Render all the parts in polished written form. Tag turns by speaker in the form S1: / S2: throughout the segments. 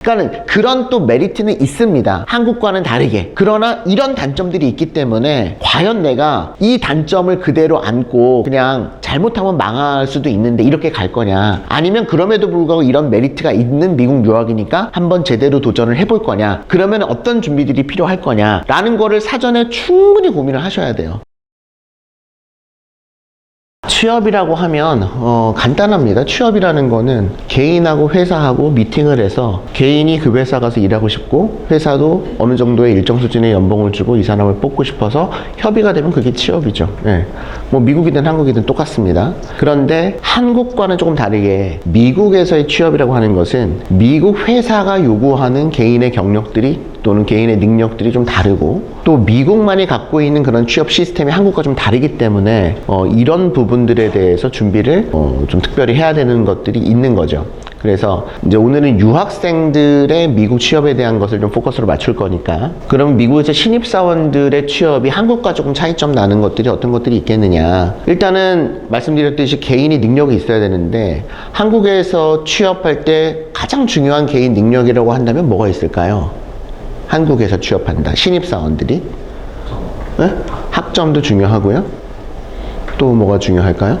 S1: 그러니까 그런 또 메리트는 있습니다. 한국과는 다르게. 그러나 이런 단점들이 있기 때문에 과연 내가 이 단점을 그대로 안고 그냥 잘못하면 망할 수도 있는데 이렇게 갈 거냐, 아니면 그럼에도 불구하고 이런 메리트가 있는 미국 유학이니까 한번 제대로 도전을 해볼 거냐, 그러면 어떤 준비들이 필요할 거냐 라는 거를 사전에 충분히 고민을 하셔야 돼요. 취업이라고 하면 간단합니다. 취업이라는 거는 개인하고 회사하고 미팅을 해서 개인이 그 회사 가서 일하고 싶고 회사도 어느 정도의 일정 수준의 연봉을 주고 이 사람을 뽑고 싶어서 협의가 되면 그게 취업이죠. 네. 뭐 미국이든 한국이든 똑같습니다. 그런데 한국과는 조금 다르게 미국에서의 취업이라고 하는 것은 미국 회사가 요구하는 개인의 경력들이 또는 개인의 능력들이 좀 다르고, 또 미국만이 갖고 있는 그런 취업 시스템이 한국과 좀 다르기 때문에 이런 부분들에 대해서 준비를 좀 특별히 해야 되는 것들이 있는 거죠. 그래서 이제 오늘은 유학생들의 미국 취업에 대한 것을 좀 포커스로 맞출 거니까, 그럼 미국에서 신입사원들의 취업이 한국과 조금 차이점 나는 것들이 어떤 것들이 있겠느냐. 일단은 말씀드렸듯이 개인이 능력이 있어야 되는데, 한국에서 취업할 때 가장 중요한 개인 능력이라고 한다면 뭐가 있을까요? 한국에서 취업한다 신입사원들이, 네? 학점도 중요하고요. 또 뭐가 중요할까요?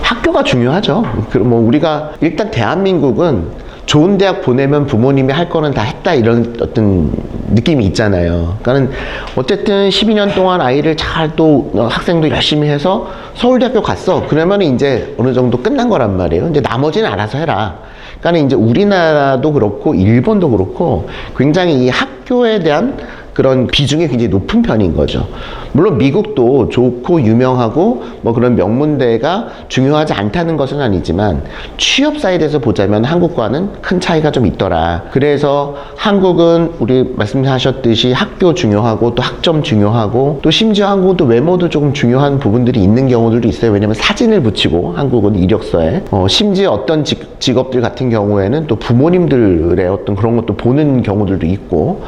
S1: 학교가 중요하죠. 뭐 우리가 일단 대한민국은 좋은 대학 보내면 부모님이 할 거는 다 했다 이런 어떤 느낌이 있잖아요. 그러니까 어쨌든 12년 동안 아이를 잘 또 학생도 열심히 해서 서울대학교 갔어. 그러면 이제 어느 정도 끝난 거란 말이에요. 이제 나머지는 알아서 해라. 그러니까 이제 우리나라도 그렇고 일본도 그렇고 굉장히 이 학교에 대한 그런 비중이 굉장히 높은 편인 거죠. 물론 미국도 좋고 유명하고 뭐 그런 명문대가 중요하지 않다는 것은 아니지만 취업 사이드에서 보자면 한국과는 큰 차이가 좀 있더라. 그래서 한국은 우리 말씀하셨듯이 학교 중요하고 또 학점 중요하고 또 심지어 한국은 또 외모도 조금 중요한 부분들이 있는 경우들도 있어요. 왜냐면 사진을 붙이고 한국은 이력서에 심지어 어떤 직업들 같은 경우에는 또 부모님들의 어떤 그런 것도 보는 경우들도 있고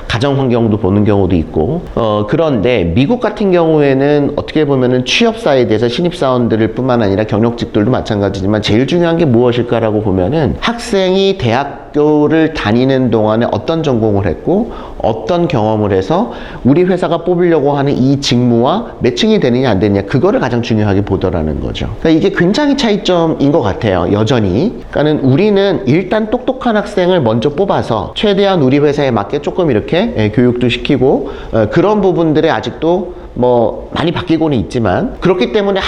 S1: 가정 환경도 보는 경우도 있고 그런데 미국 같은 경우에는 어떻게 보면은 취업 사이드에서 신입사원들을 뿐만 아니라 경력직들도 마찬가지지만 제일 중요한 게 무엇일까라고 보면은 학생이 대학교를 다니는 동안에 어떤 전공을 했고 어떤 경험을 해서 우리 회사가 뽑으려고 하는 이 직무와 매칭이 되느냐 안 되느냐, 그거를 가장 중요하게 보더라는 거죠. 그러니까 이게 굉장히 차이점인 것 같아요, 여전히. 그러니까는 우리는 일단 똑똑한 학생을 먼저 뽑아서 최대한 우리 회사에 맞게 조금 이렇게 교육도 시키고 그런 부분들에 아직도 뭐 많이 바뀌고는 있지만, 그렇기 때문에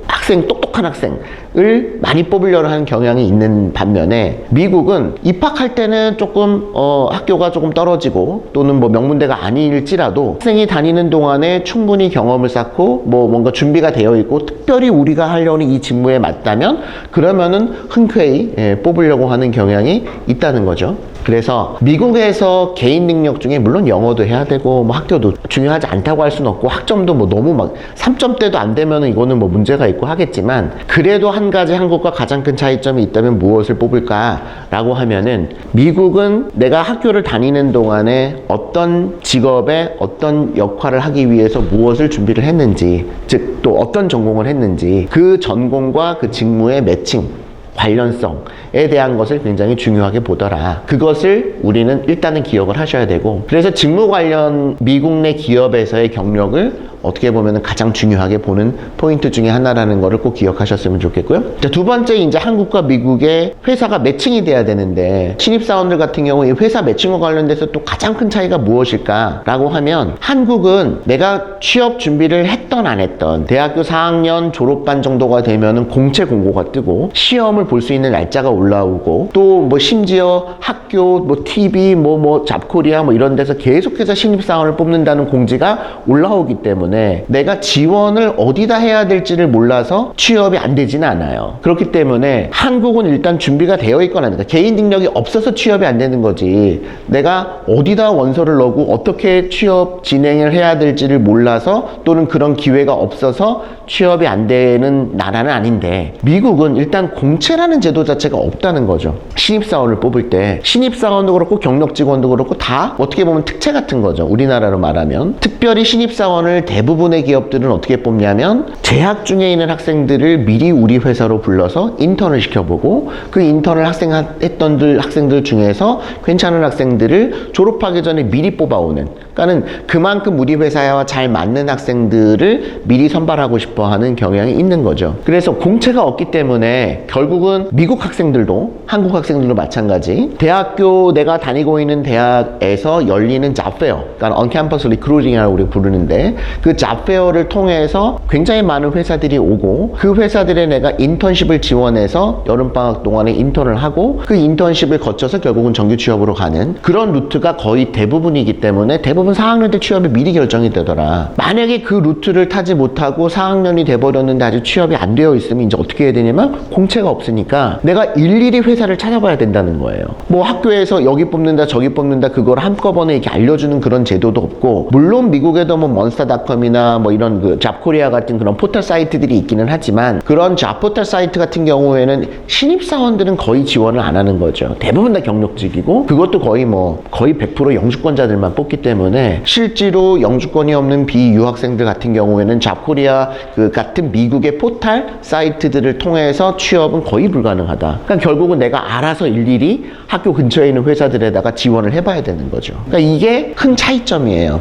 S1: 학생 똑똑한 학생을 많이 뽑으려고 하는 경향이 있는 반면에 미국은 입학할 때는 조금 학교가 조금 떨어지고 또는 뭐 명문대가 아닐지라도 학생이 다니는 동안에 충분히 경험을 쌓고 뭐 뭔가 준비가 되어 있고 특별히 우리가 하려는 이 직무에 맞다면 그러면은 흔쾌히 뽑으려고 하는 경향이 있다는 거죠. 그래서 미국에서 개인 능력 중에 물론 영어도 해야 되고 뭐 학교도 중요하지 않다고 할 수는 없고 학점도 뭐 너무 막 3점대도 안 되면은 이거는 뭐 문제가 있고 하겠지만, 그래도 한 가지 한국과 가장 큰 차이점이 있다면 무엇을 뽑을까라고 하면은 미국은 내가 학교를 다니는 동안에 어떤 직업에 어떤 역할을 하기 위해서 무엇을 준비를 했는지, 즉 또 어떤 전공을 했는지 그 전공과 그 직무의 매칭 관련성에 대한 것을 굉장히 중요하게 보더라. 그것을 우리는 일단은 기억을 하셔야 되고, 그래서 직무 관련 미국 내 기업에서의 경력을 어떻게 보면 가장 중요하게 보는 포인트 중에 하나라는 거를 꼭 기억하셨으면 좋겠고요. 자, 두 번째, 이제 한국과 미국의 회사가 매칭이 돼야 되는데 신입사원들 같은 경우 이 회사 매칭과 관련돼서 또 가장 큰 차이가 무엇일까라고 하면, 한국은 내가 취업 준비를 했던 안 했던 대학교 4학년 졸업반 정도가 되면은 공채 공고가 뜨고 시험을 볼 수 있는 날짜가 올라오고 또 뭐 심지어 학교 뭐 TV 뭐 잡코리아 뭐 이런 데서 계속해서 신입사원을 뽑는다는 공지가 올라오기 때문에 내가 지원을 어디다 해야 될지를 몰라서 취업이 안 되지는 않아요. 그렇기 때문에 한국은 일단 준비가 되어 있거나, 그러니까 개인 능력이 없어서 취업이 안 되는 거지, 내가 어디다 원서를 넣고 어떻게 취업 진행을 해야 될지를 몰라서 또는 그런 기회가 없어서 취업이 안 되는 나라는 아닌데, 미국은 일단 공채라는 제도 자체가 없다는 거죠. 신입사원을 뽑을 때 신입사원도 그렇고 경력직원도 그렇고 다 어떻게 보면 특채 같은 거죠. 우리나라로 말하면 특별히 신입사원을 대부분의 기업들은 어떻게 뽑냐면 재학 중에 있는 학생들을 미리 우리 회사로 불러서 인턴을 시켜보고 그 인턴을 했던 학생들 중에서 괜찮은 학생들을 졸업하기 전에 미리 뽑아오는, 그러니까는 그만큼 우리 회사와 잘 맞는 학생들을 미리 선발하고 싶어 하는 경향이 있는 거죠. 그래서 공채가 없기 때문에 결국은 미국 학생들도 한국 학생들도 마찬가지, 대학교 내가 다니고 있는 대학에서 열리는 잡페어, 그러니까 언캠퍼스 리크루팅이라고 우리 부르는데, 그 잡페어를 통해서 굉장히 많은 회사들이 오고 그 회사들에 내가 인턴십을 지원해서 여름방학 동안에 인턴을 하고 그 인턴십을 거쳐서 결국은 정규 취업으로 가는 그런 루트가 거의 대부분이기 때문에 대부분 4학년 때 취업이 미리 결정이 되더라. 만약에 그 루트를 타지 못하고 4학년이 돼버렸는데 아직 취업이 안 되어 있으면 이제 어떻게 해야 되냐면 공채가 없으니까 내가 일일이 회사를 찾아봐야 된다는 거예요. 뭐 학교에서 여기 뽑는다 저기 뽑는다 그걸 한꺼번에 이렇게 알려주는 그런 제도도 없고, 물론 미국에도 뭐 monster.com이나 뭐 이런 그 잡코리아 같은 그런 포털 사이트들이 있기는 하지만 그런 잡 포털 사이트 같은 경우에는 신입사원들은 거의 지원을 안 하는 거죠. 대부분 다 경력직이고 그것도 거의 100% 영주권자들만 뽑기 때문에 실제로 영주권이 없는 비유학생들 같은 경우에는 잡코리아 그 같은 미국의 포털 사이트들을 통해서 취업은 거의 불가능하다. 그러니까 결국은 내가 알아서 일일이 학교 근처에 있는 회사들에다가 지원을 해봐야 되는 거죠. 그러니까 이게 큰 차이점이에요.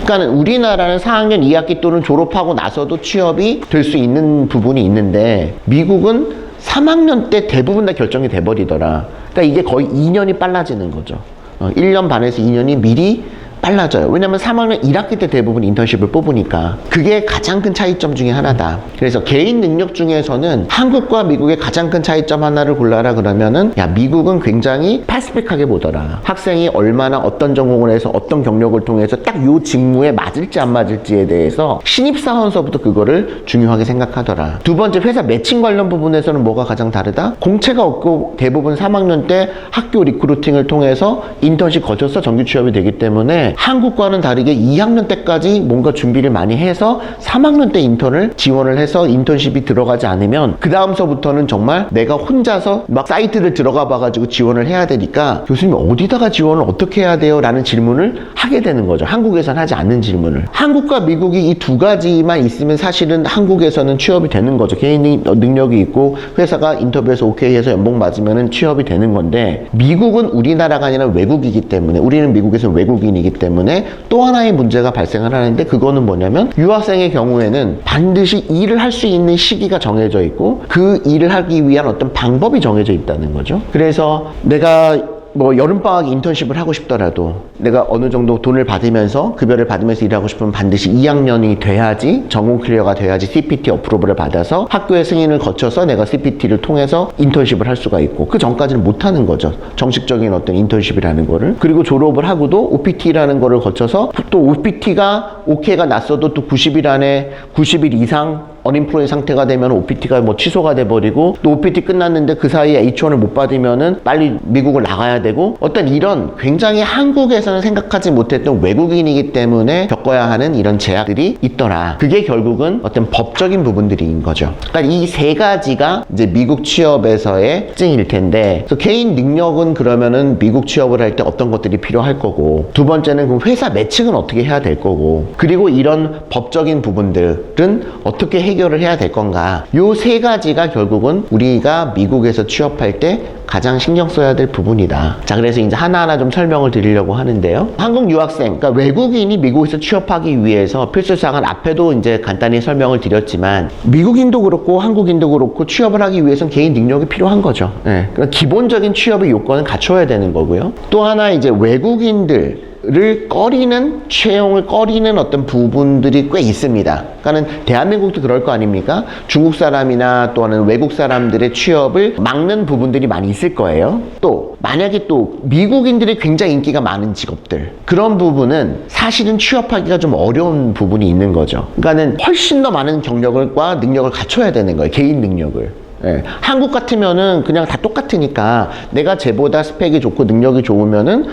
S1: 그러니까 우리나라는 4학년 2학기 또는 졸업하고 나서도 취업이 될 수 있는 부분이 있는데 미국은 3학년 때 대부분 다 결정이 돼버리더라. 그러니까 이게 거의 2년이 빨라지는 거죠. 1년 반에서 2년이 미리 빨라져요. 왜냐면 3학년 1학기 때 대부분 인턴십을 뽑으니까. 그게 가장 큰 차이점 중에 하나다. 그래서 개인 능력 중에서는 한국과 미국의 가장 큰 차이점 하나를 골라라 그러면은, 야, 미국은 굉장히 패스픽하게 보더라. 학생이 얼마나 어떤 전공을 해서 어떤 경력을 통해서 딱 요 직무에 맞을지 안 맞을지에 대해서 신입사원서부터 그거를 중요하게 생각하더라. 두 번째, 회사 매칭 관련 부분에서는 뭐가 가장 다르다? 공채가 없고 대부분 3학년 때 학교 리크루팅을 통해서 인턴십 거쳐서 정규 취업이 되기 때문에 한국과는 다르게 2학년 때까지 뭔가 준비를 많이 해서 3학년 때 인턴을 지원을 해서 인턴십이 들어가지 않으면 그 다음서부터는 정말 내가 혼자서 막 사이트를 들어가 봐가지고 지원을 해야 되니까 교수님 어디다가 지원을 어떻게 해야 돼요? 라는 질문을 하게 되는 거죠. 한국에서는 하지 않는 질문을. 한국과 미국이 이 두 가지만 있으면 사실은 한국에서는 취업이 되는 거죠. 개인 능력이 있고 회사가 인터뷰에서 오케이 해서 연봉 맞으면 취업이 되는 건데, 미국은 우리나라가 아니라 외국이기 때문에, 우리는 미국에서 외국인이기 때문에 또 하나의 문제가 발생을 하는데, 그거는 뭐냐면 유학생의 경우에는 반드시 일을 할 수 있는 시기가 정해져 있고 그 일을 하기 위한 어떤 방법이 정해져 있다는 거죠. 그래서 내가 뭐 여름방학 인턴십을 하고 싶더라도 내가 어느 정도 돈을 받으면서 급여를 받으면서 일하고 싶으면 반드시 2학년이 돼야지, 전공 클리어가 돼야지 CPT 어프로브를 받아서 학교의 승인을 거쳐서 내가 CPT를 통해서 인턴십을 할 수가 있고, 그 전까지는 못 하는 거죠. 정식적인 어떤 인턴십이라는 거를. 그리고 졸업을 하고도 OPT라는 거를 거쳐서 또 OPT가 오케이가 났어도 또 90일 안에 90일 이상 언임플로이 상태가 되면 OPT가 뭐 취소가 돼버리고, 또 OPT 끝났는데 그 사이에 H1을 못 받으면은 빨리 미국을 나가야 되고, 어떤 이런 굉장히 한국에서는 생각하지 못했던 외국인이기 때문에 겪어야 하는 이런 제약들이 있더라. 그게 결국은 어떤 법적인 부분들인 거죠. 그러니까 이 세 가지가 이제 미국 취업에서의 특징일 텐데, 그래서 개인 능력은 그러면은 미국 취업을 할 때 어떤 것들이 필요할 거고, 두 번째는 그 회사 매칭은 어떻게 해야 될 거고, 그리고 이런 법적인 부분들은 어떻게 해결을 해야 될 건가. 요 세 가지가 결국은 우리가 미국에서 취업할 때 가장 신경 써야 될 부분이다. 자, 그래서 이제 하나하나 좀 설명을 드리려고 하는데요. 한국 유학생, 그러니까 외국인이 미국에서 취업하기 위해서 필수사항은 앞에도 이제 간단히 설명을 드렸지만, 미국인도 그렇고 한국인도 그렇고 취업을 하기 위해서는 개인 능력이 필요한 거죠. 네. 그러니까 기본적인 취업의 요건은 갖춰야 되는 거고요. 또 하나 이제 외국인들 를 채용을 꺼리는 어떤 부분들이 꽤 있습니다. 그러니까는 대한민국도 그럴 거 아닙니까? 중국 사람이나 또는 외국 사람들의 취업을 막는 부분들이 많이 있을 거예요. 또 만약에 또 미국인들이 굉장히 인기가 많은 직업들, 그런 부분은 사실은 취업하기가 좀 어려운 부분이 있는 거죠. 그러니까는 훨씬 더 많은 경력과 능력을 갖춰야 되는 거예요. 개인 능력을. 예, 한국 같으면은 그냥 다 똑같으니까 내가 쟤보다 스펙이 좋고 능력이 좋으면은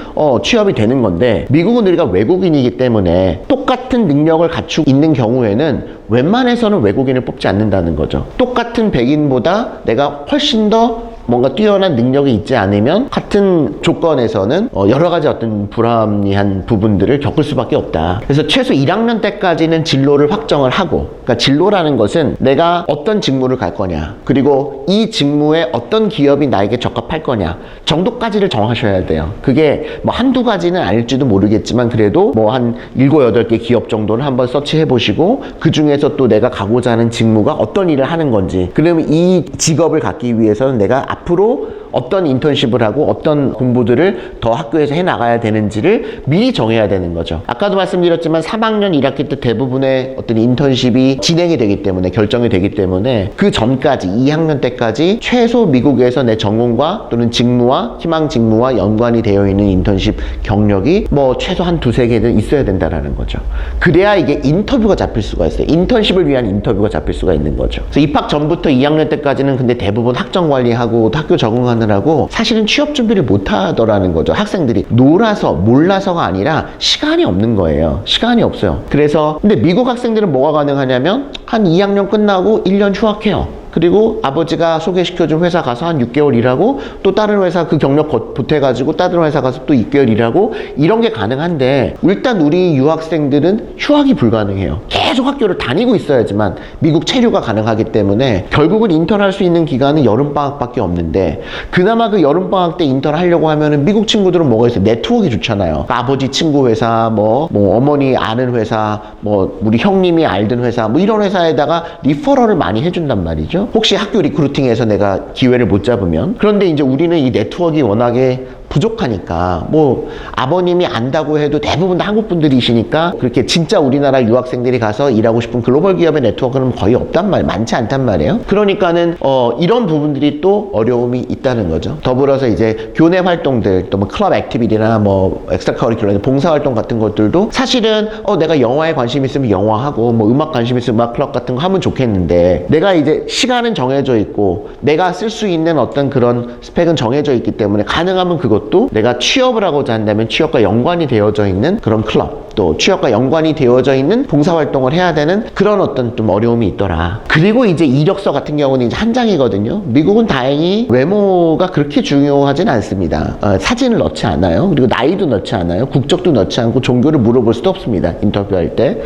S1: 취업이 되는 건데, 미국은 우리가 외국인이기 때문에 똑같은 능력을 갖추고 있는 경우에는 웬만해서는 외국인을 뽑지 않는다는 거죠. 똑같은 백인보다 내가 훨씬 더 뭔가 뛰어난 능력이 있지 않으면 같은 조건에서는 여러 가지 어떤 불합리한 부분들을 겪을 수밖에 없다. 그래서 최소 1학년 때까지는 진로를 확정을 하고, 그러니까 진로라는 것은 내가 어떤 직무를 갈 거냐, 그리고 이 직무에 어떤 기업이 나에게 적합할 거냐 정도까지를 정하셔야 돼요. 그게 뭐 한두 가지는 아닐지도 모르겠지만 그래도 뭐 한 7, 8개 기업 정도를 한번 서치해 보시고 그 중에서 또 내가 가고자 하는 직무가 어떤 일을 하는 건지, 그러면 이 직업을 갖기 위해서는 내가 앞으로 어떤 인턴십을 하고 어떤 공부들을 더 학교에서 해 나가야 되는지를 미리 정해야 되는 거죠. 아까도 말씀드렸지만 3학년 1학기 때 대부분의 어떤 인턴십이 진행이 되기 때문에, 결정이 되기 때문에 그 전까지 2학년 때까지 최소 미국에서 내 전공과 또는 직무와 희망 직무와 연관이 되어 있는 인턴십 경력이 뭐 최소 한 2-3개는 있어야 된다라는 거죠. 그래야 이게 인터뷰가 잡힐 수가 있어요. 인턴십을 위한 인터뷰가 잡힐 수가 있는 거죠. 그래서 입학 전부터 2학년 때까지는 근데 대부분 학점 관리하고 학교 적응하는 하고 사실은 취업 준비를 못 하더라는 거죠. 학생들이 놀아서 몰라서가 아니라 시간이 없는 거예요. 시간이 없어요. 그래서 근데 미국 학생들은 뭐가 가능하냐면 한 2학년 끝나고 1년 휴학해요. 그리고 아버지가 소개시켜준 회사 가서 한 6개월 일하고 또 다른 회사 그 경력 보태가지고 다른 회사 가서 또 6개월 일하고 이런 게 가능한데, 일단 우리 유학생들은 휴학이 불가능해요. 계속 학교를 다니고 있어야지만 미국 체류가 가능하기 때문에 결국은 인턴할 수 있는 기간은 여름방학밖에 없는데, 그나마 그 여름방학 때 인턴 하려고 하면은 미국 친구들은 뭐가 있어요? 네트워크가 좋잖아요. 그러니까 아버지 친구 회사, 뭐 어머니 아는 회사, 뭐 우리 형님이 알던 회사, 뭐 이런 회사에다가 리퍼럴을 많이 해준단 말이죠. 혹시 학교 리크루팅에서 내가 기회를 못 잡으면. 그런데 이제 우리는 이 네트워크가 워낙에 부족하니까, 뭐 아버님이 안다고 해도 대부분 다 한국 분들이시니까 그렇게 진짜 우리나라 유학생들이 가서 일하고 싶은 글로벌 기업의 네트워크는 거의 없단 말이에요. 많지 않단 말이에요. 그러니까는 이런 부분들이 또 어려움이 있다는 거죠. 더불어서 이제 교내 활동들, 또 뭐 클럽 액티비티나 뭐 엑스트라 커리큘럼 봉사활동 같은 것들도 사실은 내가 영화에 관심 있으면 영화하고 뭐 음악 관심 있으면 음악 클럽 같은 거 하면 좋겠는데, 내가 이제 시간은 정해져 있고 내가 쓸 수 있는 어떤 그런 스펙은 정해져 있기 때문에 가능하면 그것도 내가 취업을 하고자 한다면 취업과 연관이 되어져 있는 그런 클럽, 또 취업과 연관이 되어져 있는 봉사활동을 해야 되는 그런 어떤 좀 어려움이 있더라. 그리고 이제 이력서 같은 경우는 이제 한 장이거든요. 미국은 다행히 외모가 그렇게 중요하진 않습니다. 사진을 넣지 않아요. 그리고 나이도 넣지 않아요. 국적도 넣지 않고 종교를 물어볼 수도 없습니다. 인터뷰할 때.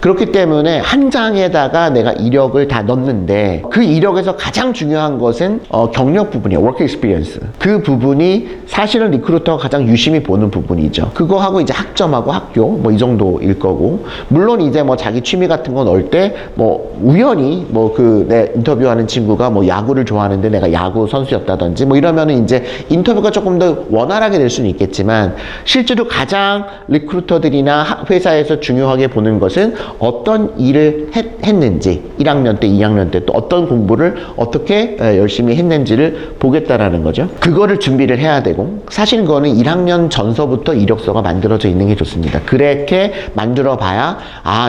S1: 그렇기 때문에 한 장에다가 내가 이력을 다 넣는데, 그 이력에서 가장 중요한 것은 경력 부분이에요. work experience. 그 부분이 사실은 리크루터가 가장 유심히 보는 부분이죠. 그거하고 이제 학점하고 학교 뭐 이 정도일 거고, 물론 이제 뭐 자기 취미 같은 거 넣을 때 뭐 우연히 뭐 그 내 인터뷰하는 친구가 뭐 야구를 좋아하는데 내가 야구 선수였다든지 뭐 이러면은 이제 인터뷰가 조금 더 원활하게 될 수는 있겠지만, 실제로 가장 리크루터들이나 회사에서 중요하게 보는 것은 어떤 일을 했는지, 1학년 때 2학년 때 또 어떤 공부를 어떻게 열심히 했는지를 보겠다라는 거죠. 그거를 준비를 해야 되고, 사실 그거는 1학년 전서부터 이력서가 만들어져 있는 게 좋습니다. 그렇게 만들어 봐야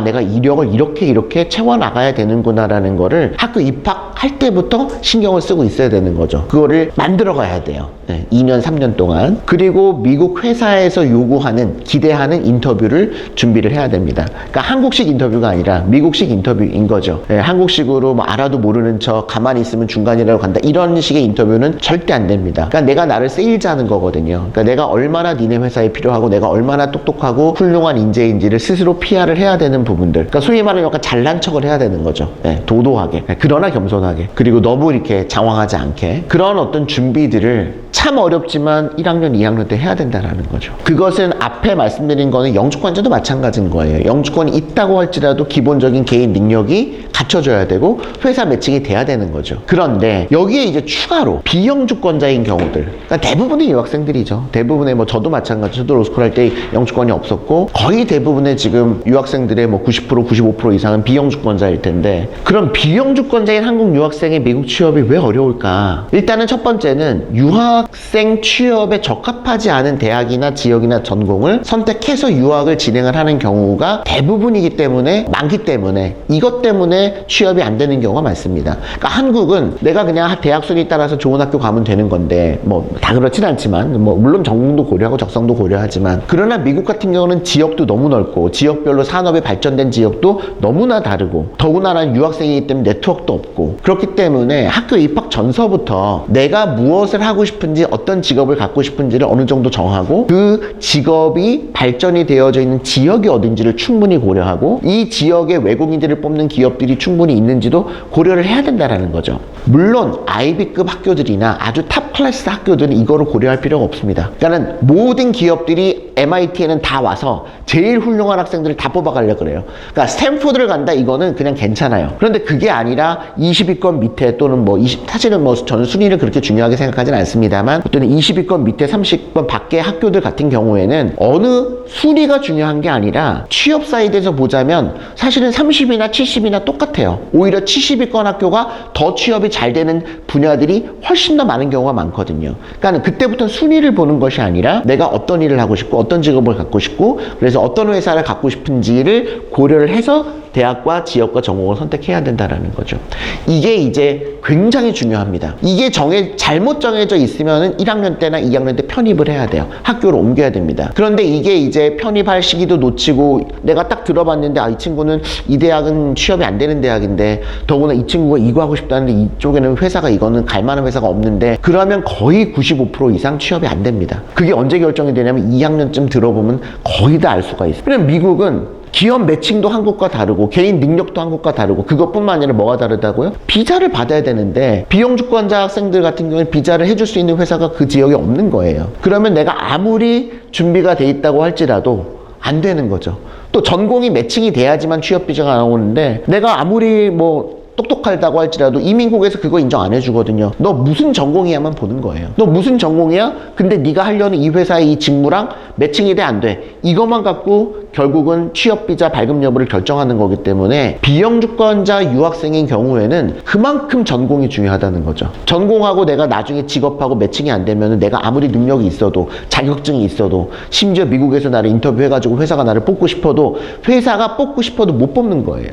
S1: 내가 이력을 이렇게 채워나가야 되는구나라는 거를 학교 입학할 때부터 신경을 쓰고 있어야 되는 거죠. 그거를 만들어 가야 돼요. 2년 3년 동안. 그리고 미국 회사에서 요구하는, 기대하는 인터뷰를 준비를 해야 됩니다. 그러니까 한국식 인터뷰가 아니라 미국식 인터뷰인 거죠. 한국식으로 뭐 알아도 모르는 척 가만히 있으면 중간이라고 간다, 이런 식의 인터뷰는 절대 안 됩니다. 그러니까 내가 나를 세일즈하는 거거든요. 그러니까 내가 얼마나 니네 회사에 필요하고 내가 얼마나 똑똑하고 훌륭한 인재인지를 스스로 PR을 해야 되는 부분들. 그러니까 소위 말하는 약간 잘난 척을 해야 되는 거죠. 도도하게, 그러나 겸손하게, 그리고 너무 이렇게 장황하지 않게, 그런 어떤 준비들을 참 어렵지만 1학년, 2학년 때 해야 된다는 거죠. 그것은 앞에 말씀드린 거는 영주권자도 마찬가지인 거예요. 영주권이 있다고 할지라도 기본적인 개인 능력이 갖춰져야 되고 회사 매칭이 돼야 되는 거죠. 그런데 여기에 이제 추가로 비영주권자인 경우들, 그러니까 대부분의 유학생들이죠. 대부분의 뭐 저도 마찬가지, 저도 로스쿨 할 때 영주권이 없었고 거의 대부분의 지금 유학생들의 뭐 90%, 95% 이상은 비영주권자일 텐데, 그럼 비영주권자인 한국 유학생의 미국 취업이 왜 어려울까? 일단은 첫 번째는 유학생 취업에 적합하지 않은 대학이나 지역이나 전공을 선택해서 유학을 진행을 하는 경우가 대부분이기 때문에, 많기 때문에 이것 때문에 취업이 안 되는 경우가 많습니다. 그러니까 한국은 내가 그냥 대학 순위 따라서 좋은 학교 가면 되는 건데, 뭐 다 그렇진 않지만 하지만 뭐 물론 전공도 고려하고 적성도 고려하지만 그러나 미국 같은 경우는 지역도 너무 넓고 지역별로 산업이 발전된 지역도 너무나 다르고 더구나 난 유학생이기 때문에 네트워크도 없고 그렇기 때문에 학교 입학 전서부터 내가 무엇을 하고 싶은지 어떤 직업을 갖고 싶은지를 어느 정도 정하고 그 직업이 발전이 되어져 있는 지역이 어딘지를 충분히 고려하고 이 지역에 외국인들을 뽑는 기업들이 충분히 있는지도 고려를 해야 된다는 거죠. 물론 아이비급 학교들이나 아주 탑 클래스 학교들은 이거를 고려할 필요가 없습니다. 그러니까 모든 기업들이 MIT에는 다 와서 제일 훌륭한 학생들을 다 뽑아가려고 그래요. 그러니까 스탠포드를 간다 이거는 그냥 괜찮아요. 그런데 그게 아니라 20위권 밑에 또는 뭐 사실은 뭐 저는 순위를 그렇게 중요하게 생각하진 않습니다만 또는 20위권 밑에 30위권 밖의 학교들 같은 경우에는 어느 순위가 중요한 게 아니라 취업 사이드에서 보자면 사실은 30이나 70이나 똑같아요. 오히려 70위권 학교가 더 취업이 잘 되는 분야들이 훨씬 더 많은 경우가 많거든요. 그러니까 그때부터 순위를 보는 것이 아니라 내가 어떤 일을 하고 싶고 어떤 직업을 갖고 싶고 그래서 어떤 회사를 갖고 싶은지를 고려를 해서 대학과 지역과 전공을 선택해야 된다는 거죠. 이게 이제 굉장히 중요합니다. 이게 잘못 정해져 있으면 1학년 때나 2학년 때 편입을 해야 돼요. 학교를 옮겨야 됩니다. 그런데 이게 이제 편입할 시기도 놓치고 내가 딱 들어봤는데 이 친구는 이 대학은 취업이 안 되는 대학인데 더구나 이 친구가 이거 하고 싶다는데 이쪽에는 회사가 이거는 갈 만한 회사가 없는데 그러면 거의 95% 이상 취업이 안 됩니다. 그게 언제 결정이 되냐면 2학년쯤 들어보면 거의 다 알 수가 있어요. 그냥 미국은 기업 매칭도 한국과 다르고 개인 능력도 한국과 다르고 그것뿐만 아니라 뭐가 다르다고요? 비자를 받아야 되는데 비영주권자 학생들 같은 경우는 비자를 해줄 수 있는 회사가 그 지역에 없는 거예요. 그러면 내가 아무리 준비가 돼 있다고 할지라도 안 되는 거죠. 또 전공이 매칭이 돼야지만 취업 비자가 나오는데 내가 아무리 뭐 똑똑하다고 할지라도 이민국에서 그거 인정 안 해주거든요. 너 무슨 전공이야만 보는 거예요. 너 무슨 전공이야? 근데 네가 하려는 이 회사의 이 직무랑 매칭이 돼 안 돼. 이것만 갖고 결국은 취업비자 발급 여부를 결정하는 거기 때문에 비영주권자 유학생인 경우에는 그만큼 전공이 중요하다는 거죠. 전공하고 내가 나중에 직업하고 매칭이 안 되면 내가 아무리 능력이 있어도 자격증이 있어도 심지어 미국에서 나를 인터뷰해가지고 회사가 나를 뽑고 싶어도 회사가 뽑고 싶어도 못 뽑는 거예요.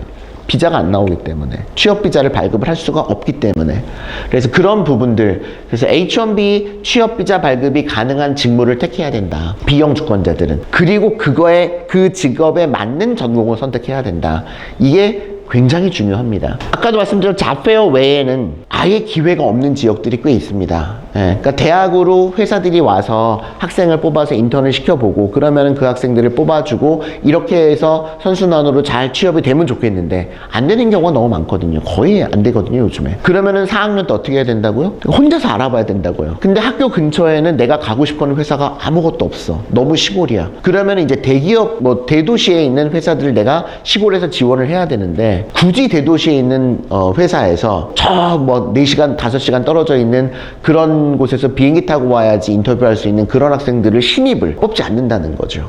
S1: 비자가 안 나오기 때문에 취업비자를 발급을 할 수가 없기 때문에 그래서 그런 부분들 그래서 H-1B 취업비자 발급이 가능한 직무를 택해야 된다. 비영주권자들은 그리고 그거에 그 직업에 맞는 전공을 선택해야 된다. 이게 굉장히 중요합니다. 아까도 말씀드린 자페어 외에는 아예 기회가 없는 지역들이 꽤 있습니다. 그러니까 대학으로 회사들이 와서 학생을 뽑아서 인턴을 시켜보고 그러면은 그 학생들을 뽑아주고 이렇게 해서 선순환으로 잘 취업이 되면 좋겠는데 안 되는 경우가 너무 많거든요. 거의 안 되거든요, 요즘에. 그러면은 4학년 때 어떻게 해야 된다고요? 혼자서 알아봐야 된다고요. 근데 학교 근처에는 내가 가고 싶어하는 회사가 아무것도 없어. 너무 시골이야. 그러면 이제 대기업, 뭐 대도시에 있는 회사들을 내가 시골에서 지원을 해야 되는데 굳이 대도시에 있는 회사에서 저 뭐 4시간, 5시간 떨어져 있는 그런 곳에서 비행기 타고 와야지 인터뷰할 수 있는 그런 학생들을 신입을 뽑지 않는다는 거죠.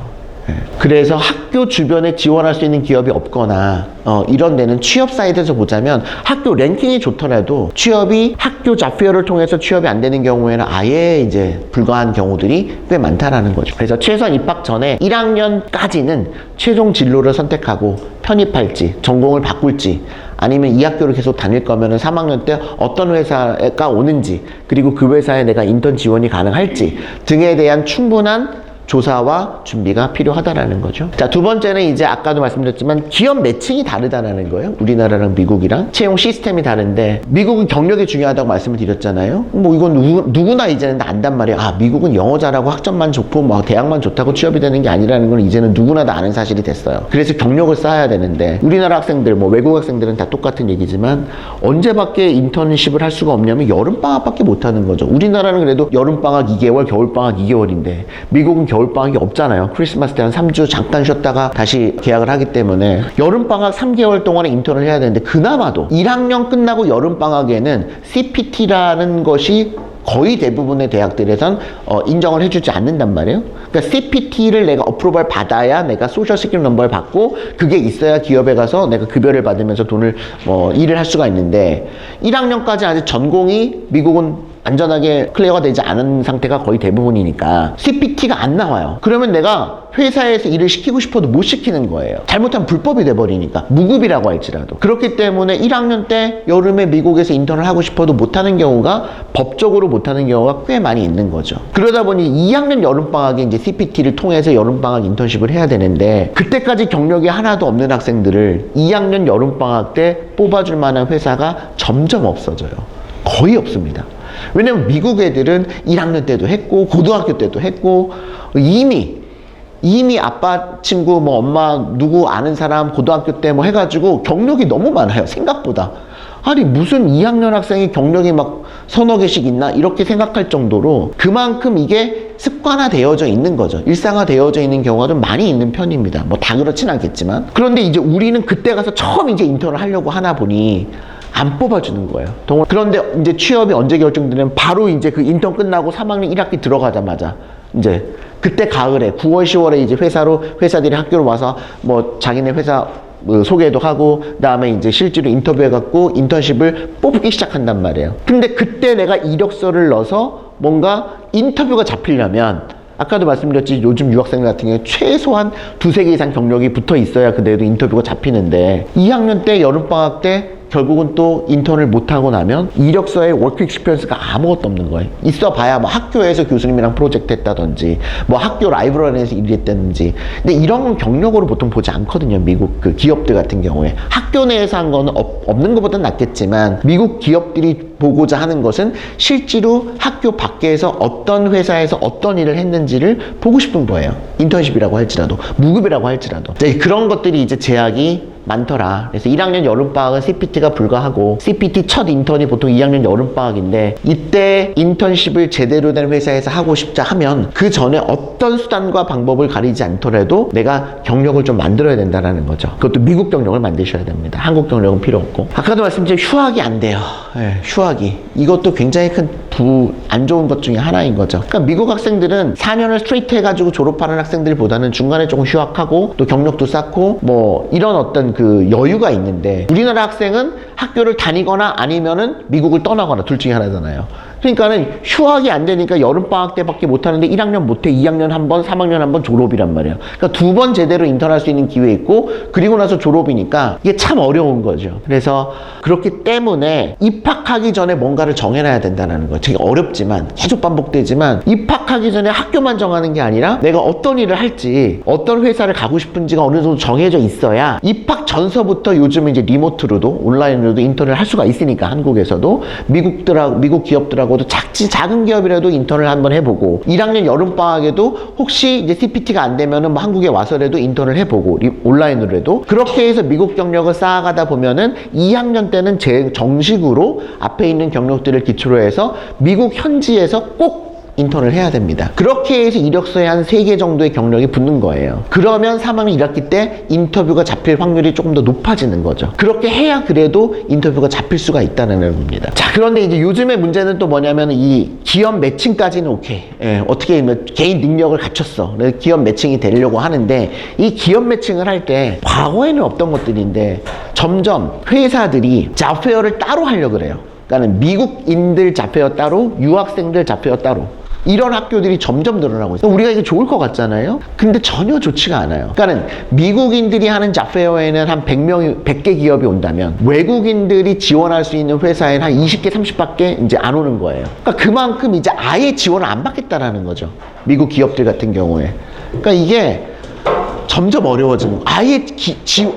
S1: 그래서 학교 주변에 지원할 수 있는 기업이 없거나 이런 데는 취업 사이트에서 보자면 학교 랭킹이 좋더라도 취업이 학교 잡페어를 통해서 취업이 안 되는 경우에는 아예 이제 불가한 경우들이 꽤 많다라는 거죠. 그래서 최소한 입학 전에 1학년까지는 최종 진로를 선택하고 편입할지 전공을 바꿀지 아니면 이 학교를 계속 다닐 거면은 3학년 때 어떤 회사가 오는지 그리고 그 회사에 내가 인턴 지원이 가능할지 등에 대한 충분한 조사와 준비가 필요하다라는 거죠. 자, 두 번째는 이제 아까도 말씀드렸지만 기업 매칭이 다르다라는 거예요. 우리나라랑 미국이랑 채용 시스템이 다른데 미국은 경력이 중요하다고 말씀을 드렸잖아요. 뭐 이건 누구나 이제는 안단 말이에요. 아, 미국은 영어 잘하고 학점만 좋고 뭐 대학만 좋다고 취업이 되는 게 아니라는 건 이제는 누구나 다 아는 사실이 됐어요. 그래서 경력을 쌓아야 되는데 우리나라 학생들 뭐 외국 학생들은 다 똑같은 얘기지만 언제밖에 인턴십을 할 수가 없냐면 여름방학밖에 못 하는 거죠. 우리나라는 그래도 여름방학 2개월, 겨울방학 2개월인데 미국은 겨울방학이 없잖아요. 크리스마스 때 한 3주 잠깐 쉬었다가 다시 계약을 하기 때문에 여름방학 3개월 동안에 인턴을 해야 되는데 그나마도 1학년 끝나고 여름방학에는 CPT라는 것이 거의 대부분의 대학들에선 인정을 해주지 않는단 말이에요. 그러니까 CPT를 내가 어프로벌 받아야 내가 소셜 시큐리티 넘버를 받고 그게 있어야 기업에 가서 내가 급여를 받으면서 돈을 일을 할 수가 있는데 1학년까지 아직 전공이 미국은 안전하게 클리어가 되지 않은 상태가 거의 대부분이니까 CPT가 안 나와요. 그러면 내가 회사에서 일을 시키고 싶어도 못 시키는 거예요. 잘못하면 불법이 돼버리니까, 무급이라고 할지라도. 그렇기 때문에 1학년 때 여름에 미국에서 인턴을 하고 싶어도 못하는 경우가, 법적으로 못하는 경우가 꽤 많이 있는 거죠. 그러다 보니 2학년 여름방학에 이제 CPT를 통해서 여름방학 인턴십을 해야 되는데, 그때까지 경력이 하나도 없는 학생들을 2학년 여름방학 때 뽑아줄 만한 회사가 점점 없어져요. 거의 없습니다. 왜냐면 미국 애들은 1학년 때도 했고 고등학교 때도 했고 이미 아빠 친구 뭐 엄마 누구 아는 사람 고등학교 때 뭐 해가지고 경력이 너무 많아요. 생각보다. 아니 무슨 2학년 학생이 경력이 막 서너 개씩 있나 이렇게 생각할 정도로 그만큼 이게 습관화되어져 있는 거죠. 일상화되어져 있는 경우가 좀 많이 있는 편입니다. 뭐 다 그렇진 않겠지만. 그런데 이제 우리는 그때 가서 처음 이제 인턴을 하려고 하나 보니 안 뽑아주는 거예요. 그런데 이제 취업이 언제 결정되냐면 바로 이제 그 인턴 끝나고 3학년 1학기 들어가자마자 이제 그때 가을에 9월 10월에 이제 회사들이 학교로 와서 뭐 자기네 회사 소개도 하고 그다음에 이제 실제로 인터뷰해갖고 인턴십을 뽑기 시작한단 말이에요. 근데 그때 내가 이력서를 넣어서 뭔가 인터뷰가 잡히려면 아까도 말씀드렸지 요즘 유학생들 같은 경우에 최소한 2-3개 이상 경력이 붙어 있어야 그래도 인터뷰가 잡히는데 2학년 때 여름방학 때 결국은 또 인턴을 못하고 나면 이력서에 워크 익스피리언스가 아무것도 없는 거예요. 있어 봐야 뭐 학교에서 교수님이랑 프로젝트 했다든지 뭐 학교 라이브러리에서 일했다든지. 근데 이런 건 경력으로 보통 보지 않거든요. 미국 그 기업들 같은 경우에. 학교 내에서 한 거는 없는 것보다는 낫겠지만 미국 기업들이 보고자 하는 것은 실제로 학교 밖에서 어떤 회사에서 어떤 일을 했는지를 보고 싶은 거예요. 인턴십이라고 할지라도 무급이라고 할지라도. 그런 것들이 이제 제약이 많더라. 그래서 1학년 여름방학은 CPT가 불가하고 CPT 첫 인턴이 보통 2학년 여름방학인데 이때 인턴십을 제대로 된 회사에서 하고 싶자 하면 그 전에 어떤 수단과 방법을 가리지 않더라도 내가 경력을 좀 만들어야 된다는 거죠. 그것도 미국 경력을 만드셔야 됩니다. 한국 경력은 필요 없고. 아까도 말씀드린 휴학이 안 돼요. 네, 휴학이. 이것도 굉장히 큰 안 좋은 것 중에 하나인 거죠. 그러니까 미국 학생들은 4년을 스트레이트 해가지고 졸업하는 학생들보다는 중간에 조금 휴학하고 또 경력도 쌓고 뭐 이런 어떤 그 여유가 있는데 우리나라 학생은 학교를 다니거나 아니면은 미국을 떠나거나 둘 중에 하나잖아요. 그러니까는 휴학이 안 되니까 여름방학 때밖에 못하는데 1학년 못해 2학년 한 번, 3학년 한 번 졸업이란 말이에요. 그러니까 2번 제대로 인턴할 수 있는 기회 있고 그리고 나서 졸업이니까 이게 참 어려운 거죠. 그래서 그렇기 때문에 입학하기 전에 뭔가를 정해놔야 된다는 거예요. 되게 어렵지만 계속 반복되지만 입학하기 전에 학교만 정하는 게 아니라 내가 어떤 일을 할지 어떤 회사를 가고 싶은지가 어느 정도 정해져 있어야 입학 전서부터 요즘 이제 리모트로도 온라인으로도 인턴을 할 수가 있으니까 한국에서도 미국 기업들하고 작은 기업이라도 인턴을 한번 해보고 1학년 여름방학에도 혹시 이제 CPT가 안 되면은 뭐 한국에 와서라도 인턴을 해보고 온라인으로 해도 그렇게 해서 미국 경력을 쌓아가다 보면은 2학년 때는 정식으로 앞에 있는 경력들을 기초로 해서 미국 현지에서 꼭 인턴을 해야 됩니다. 그렇게 해서 이력서에 한 3개 정도의 경력이 붙는 거예요. 그러면 3학년 1학기 때 인터뷰가 잡힐 확률이 조금 더 높아지는 거죠. 그렇게 해야 그래도 인터뷰가 잡힐 수가 있다는 겁니다. 자, 그런데 이제 요즘의 문제는 또 뭐냐면 이 기업 매칭까지는 오케이. 어떻게 개인 능력을 갖췄어. 그래서 기업 매칭이 되려고 하는데 이 기업 매칭을 할 때 과거에는 없던 것들인데 점점 회사들이 잡페어를 따로 하려고 그래요. 그러니까 미국인들 잡페어 따로, 유학생들 잡페어 따로. 이런 학교들이 점점 늘어나고 있어요. 우리가 이게 좋을 것 같잖아요? 근데 전혀 좋지가 않아요. 그러니까 미국인들이 하는 잡페어에는 한 100개 기업이 온다면 외국인들이 지원할 수 있는 회사에는 한 20개, 30밖에 이제 안 오는 거예요. 그러니까 그만큼 이제 아예 지원을 안 받겠다라는 거죠. 미국 기업들 같은 경우에. 그러니까 이게 점점 어려워지는 거예요. 아예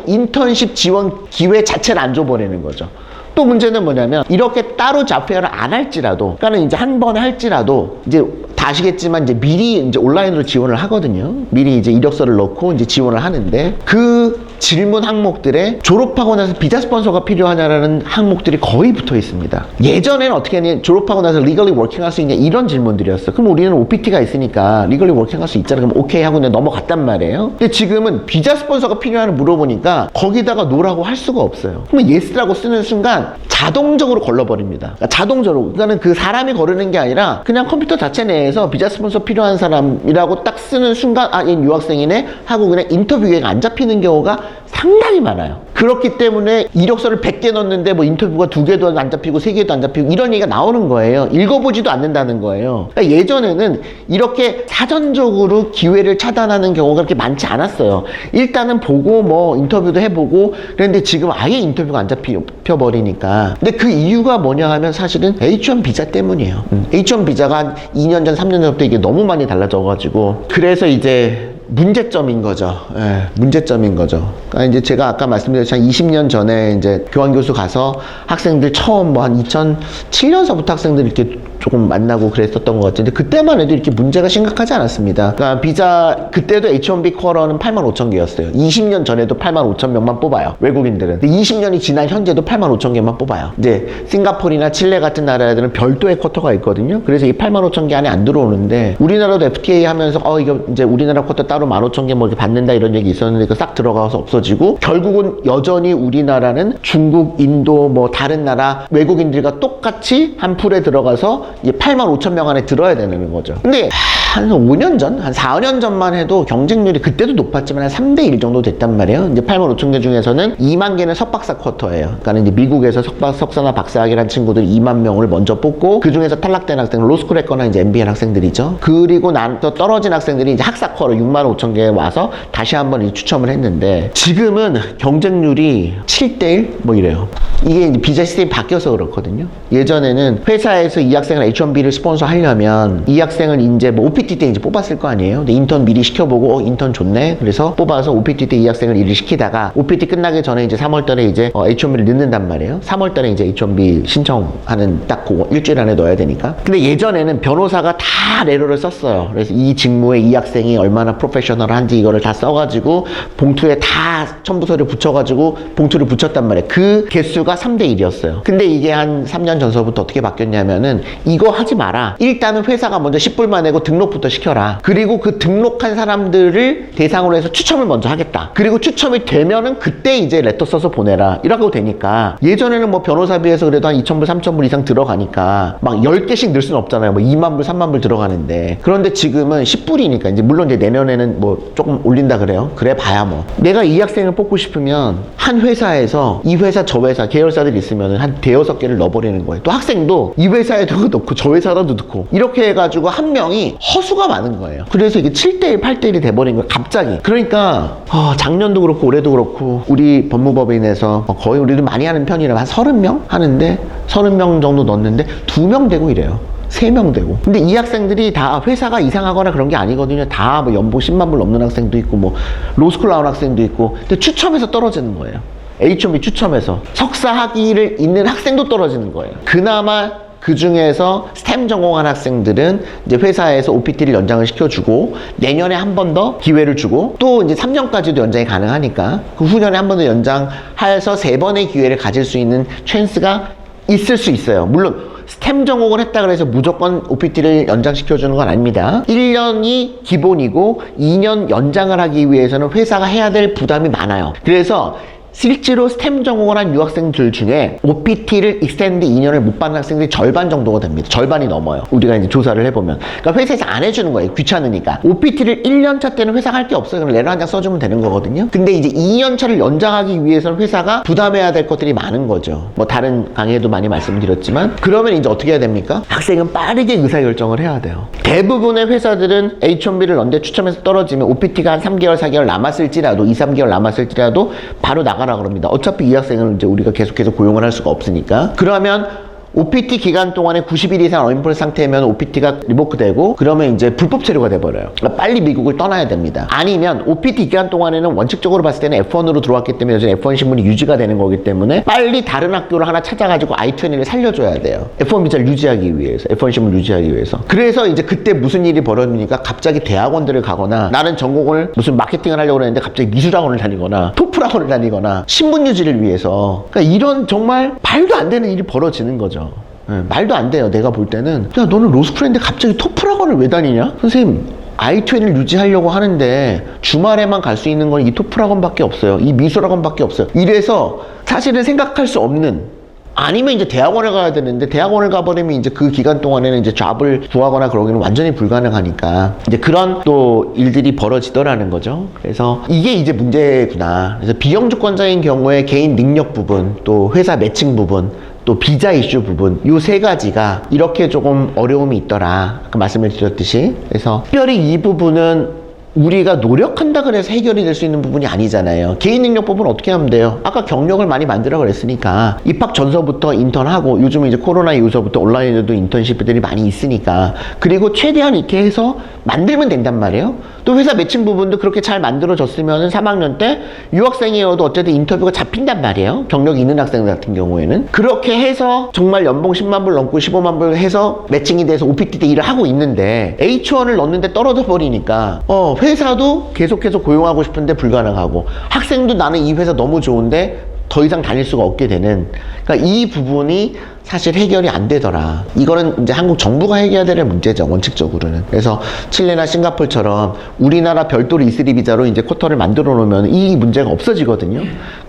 S1: 인턴십 지원 기회 자체를 안 줘버리는 거죠. 또 문제는 뭐냐면 이렇게 따로 잡페어를 안 할지라도 그러니까 이제 한 번에 할지라도 이제 다 아시겠지만 이제 미리 이제 온라인으로 지원을 하거든요. 미리 이제 이력서를 넣고 이제 지원을 하는데 그 질문 항목들에 졸업하고 나서 비자 스폰서가 필요하냐라는 항목들이 거의 붙어 있습니다. 예전에는 어떻게 했냐, 졸업하고 나서 legally working 할 수 있냐 이런 질문들이었어. 그럼 우리는 OPT가 있으니까 legally working 할 수 있잖아. 그럼 오케이 하고 그냥 넘어갔단 말이에요. 근데 지금은 비자 스폰서가 필요하냐 물어보니까 거기다가 노라고 할 수가 없어요. 그러면 yes라고 쓰는 순간 자동적으로 걸러버립니다. 그러니까 자동적으로. 그러니까는 그 사람이 거르는 게 아니라 그냥 컴퓨터 자체 내에서 비자 스폰서 필요한 사람이라고 딱 쓰는 순간 아, 얘 유학생이네 하고 그냥 인터뷰 기회가 안 잡히는 경우가 상당히 많아요. 그렇기 때문에 이력서를 100개 넣었는데 뭐 인터뷰가 2개도 안 잡히고 3개도 안 잡히고 이런 얘기가 나오는 거예요. 읽어보지도 않는다는 거예요. 그러니까 예전에는 이렇게 사전적으로 기회를 차단하는 경우가 그렇게 많지 않았어요. 일단은 보고 뭐 인터뷰도 해보고 그런데 지금 아예 인터뷰가 안 잡혀버리니까. 근데 그 이유가 뭐냐 하면 사실은 H1 비자 때문이에요. H1 비자가 한 2년 전, 3년 전부터 이게 너무 많이 달라져가지고 그래서 이제 문제점인 거죠. 예, 문제점인 거죠. 그러니까 이제 제가 아까 말씀드렸지만 20년 전에 이제 교환교수 가서 학생들 처음 뭐 한 2007년서부터 학생들 이렇게 조금 만나고 그랬었던 것 같은데 그때만 해도 이렇게 문제가 심각하지 않았습니다. 그러니까 비자 그때도 H1B 쿼러는 85,000개였어요. 20년 전에도 85,000명만 뽑아요. 외국인들은. 20년이 지난 현재도 85,000개만 뽑아요. 이제 싱가포르나 칠레 같은 나라들은 별도의 쿼터가 있거든요. 그래서 이 85,000개 안에 안 들어오는데 우리나라도 FTA 하면서 이거 이제 우리나라 쿼터 따로 15,000개 뭐 이렇게 받는다 이런 얘기 있었는데 그 싹 들어가서 없어지고 결국은 여전히 우리나라는 중국, 인도 뭐 다른 나라 외국인들과 똑같이 한 풀에 들어가서 이제 85,000명 안에 들어야 되는 거죠. 근데 한 5년 전, 한 4, 5년 전만 해도 경쟁률이 그때도 높았지만 한 3대1 정도 됐단 말이에요. 이제 85,000개 중에서는 2만 개는 석박사 쿼터예요. 그러니까 이제 미국에서 석사나 박사학위란 친구들 2만 명을 먼저 뽑고 그 중에서 탈락된 학생은 로스쿨 했거나 이제 MBA 학생들이죠. 그리고 또 떨어진 학생들이 이제 학사 쿼터 65,000개에 와서 다시 한번 추첨을 했는데 지금은 경쟁률이 7대1 뭐 이래요. 이게 이제 비자 시스템이 바뀌어서 그렇거든요. 예전에는 회사에서 이 학생을 H1B를 스폰서 하려면 이 학생을 이제 뭐 OPT 때 이제 뽑았을 거 아니에요. 근데 인턴 미리 시켜보고 인턴 좋네. 그래서 뽑아서 OPT 때 이 학생을 일을 시키다가 OPT 끝나기 전에 이제 3월달에 이제 H1B를 넣는단 말이에요. 3월달에 이제 H1B 신청하는 딱 그거 일주일 안에 넣어야 되니까. 근데 예전에는 변호사가 다 레터를 썼어요. 그래서 이 직무에 이 학생이 얼마나 프로페셔널한지 이거를 다 써가지고 봉투에 다 첨부서를 붙여가지고 봉투를 붙였단 말이에요. 그 개수가 3대1이었어요. 근데 이게 한 3년 전서부터 어떻게 바뀌었냐면은 이거 하지 마라. 일단은 회사가 먼저 10불만 내고 등록부터 시켜라. 그리고 그 등록한 사람들을 대상으로 해서 추첨을 먼저 하겠다. 그리고 추첨이 되면은 그때 이제 레터 써서 보내라. 이라고 되니까 예전에는 뭐 변호사비에서 그래도 한 2,000불, 3,000불 이상 들어가니까 막 10개씩 늘 수는 없잖아요. 뭐 2만 불, 3만 불 들어가는데 그런데 지금은 10불이니까 이제 물론 이제 내년에는 뭐 조금 올린다 그래요. 그래 봐야 뭐 내가 이 학생을 뽑고 싶으면 한 회사에서 이 회사 저 회사 계열사들이 있으면 한 대여섯 개를 넣어버리는 거예요. 또 학생도 이 회사에도 넣고 저 회사라도 넣고 이렇게 해가지고 한 명이 허수가 많은 거예요. 그래서 이게 7대1, 8대1이 돼버린 거예요. 갑자기. 그러니까 작년도 그렇고 올해도 그렇고 우리 법무법인에서 거의 우리도 많이 하는 편이라 한 30명 하는데 30명 정도 넣었는데 2명 되고 이래요. 3명 되고. 근데 이 학생들이 다 회사가 이상하거나 그런 게 아니거든요. 다 뭐 연봉 10만 불 넘는 학생도 있고 뭐 로스쿨 나온 학생도 있고. 근데 추첨해서 떨어지는 거예요. H1B 추첨해서. 석사 학위를 있는 학생도 떨어지는 거예요. 그나마 그 중에서 스템 전공한 학생들은 이제 회사에서 OPT를 연장을 시켜주고 내년에 한 번 더 기회를 주고 또 이제 3년까지도 연장이 가능하니까 그 후년에 한 번 더 연장해서 3번의 기회를 가질 수 있는 찬스가 있을 수 있어요. 물론 스템 전공을 했다 그래서 무조건 OPT를 연장시켜주는 건 아닙니다. 1년이 기본이고 2년 연장을 하기 위해서는 회사가 해야 될 부담이 많아요. 그래서 실제로 스템 전공을 한 유학생들 중에 OPT를 익스텐드 2년을 못 받는 학생들이 절반 정도가 됩니다. 절반이 넘어요. 우리가 이제 조사를 해보면. 그러니까 회사에서 안 해주는 거예요. 귀찮으니까. OPT를 1년차 때는 회사가 할 게 없어요. 그럼 레터 한 장 써주면 되는 거거든요. 근데 이제 2년차를 연장하기 위해서는 회사가 부담해야 될 것들이 많은 거죠. 뭐 다른 강의에도 많이 말씀드렸지만 그러면 이제 어떻게 해야 됩니까? 학생은 빠르게 의사결정을 해야 돼요. 대부분의 회사들은 H1B를 넣는데 추첨해서 떨어지면 OPT가 한 3개월, 4개월 남았을지라도 2, 3개월 남았을지라도 바로 나가라 그럽니다. 어차피 이 학생은 이제 우리가 계속해서 고용을 할 수가 없으니까. 그러면 OPT 기간 동안에 90일 이상 어인플 상태면 OPT가 리보크 되고 그러면 이제 불법 체류가 돼버려요. 그러니까 빨리 미국을 떠나야 됩니다. 아니면 OPT 기간 동안에는 원칙적으로 봤을 때는 F1으로 들어왔기 때문에 여전히 F1 신분이 유지가 되는 거기 때문에 빨리 다른 학교를 하나 찾아가지고 I-20를 살려줘야 돼요. F1 비자를 유지하기 위해서, F1 신분을 유지하기 위해서. 그래서 이제 그때 무슨 일이 벌어지니까 갑자기 대학원들을 가거나 나는 전공을 무슨 마케팅을 하려고 했는데 갑자기 미술학원을 다니거나 토플학원을 다니거나 신분 유지를 위해서 그러니까 이런 정말 말도 안 되는 일이 벌어지는 거죠. 네, 말도 안 돼요. 내가 볼 때는 야 너는 로스쿨인데 갑자기 토플학원을 왜 다니냐? 선생님 I-20을 유지하려고 하는데 주말에만 갈 수 있는 건 이 토플학원밖에 없어요. 이 미술학원밖에 없어요. 이래서 사실은 생각할 수 없는 아니면 이제 대학원을 가야 되는데 대학원을 가버리면 이제 그 기간 동안에는 이제 잡을 구하거나 그러기는 완전히 불가능하니까 이제 그런 또 일들이 벌어지더라는 거죠. 그래서 이게 이제 문제구나. 그래서 비영주권자인 경우에 개인 능력 부분, 또 회사 매칭 부분, 또 비자 이슈 부분, 요 세 가지가 이렇게 조금 어려움이 있더라. 아까 말씀을 드렸듯이. 그래서 특별히 이 부분은 우리가 노력한다 그래서 해결이 될 수 있는 부분이 아니잖아요. 개인 능력 부분 어떻게 하면 돼요? 아까 경력을 많이 만들어 그랬으니까 입학 전서부터 인턴하고 요즘은 이제 코로나 이후서부터 온라인에도 인턴십들이 많이 있으니까 그리고 최대한 이렇게 해서 만들면 된단 말이에요. 또 회사 매칭 부분도 그렇게 잘 만들어졌으면 3학년 때 유학생이어도 어쨌든 인터뷰가 잡힌단 말이에요. 경력이 있는 학생들 같은 경우에는. 그렇게 해서 정말 연봉 10만 불 넘고 15만 불 해서 매칭이 돼서 OPT 때 일을 하고 있는데 H1을 넣는데 떨어져 버리니까 회사도 계속해서 고용하고 싶은데 불가능하고 학생도 나는 이 회사 너무 좋은데 더 이상 다닐 수가 없게 되는, 그러니까 이 부분이 사실 해결이 안 되더라. 이거는 이제 한국 정부가 해결해야 될 문제죠, 원칙적으로는. 그래서 칠레나 싱가포르처럼 우리나라 별도로 E3 비자로 이제 쿼터를 만들어 놓으면 이 문제가 없어지거든요.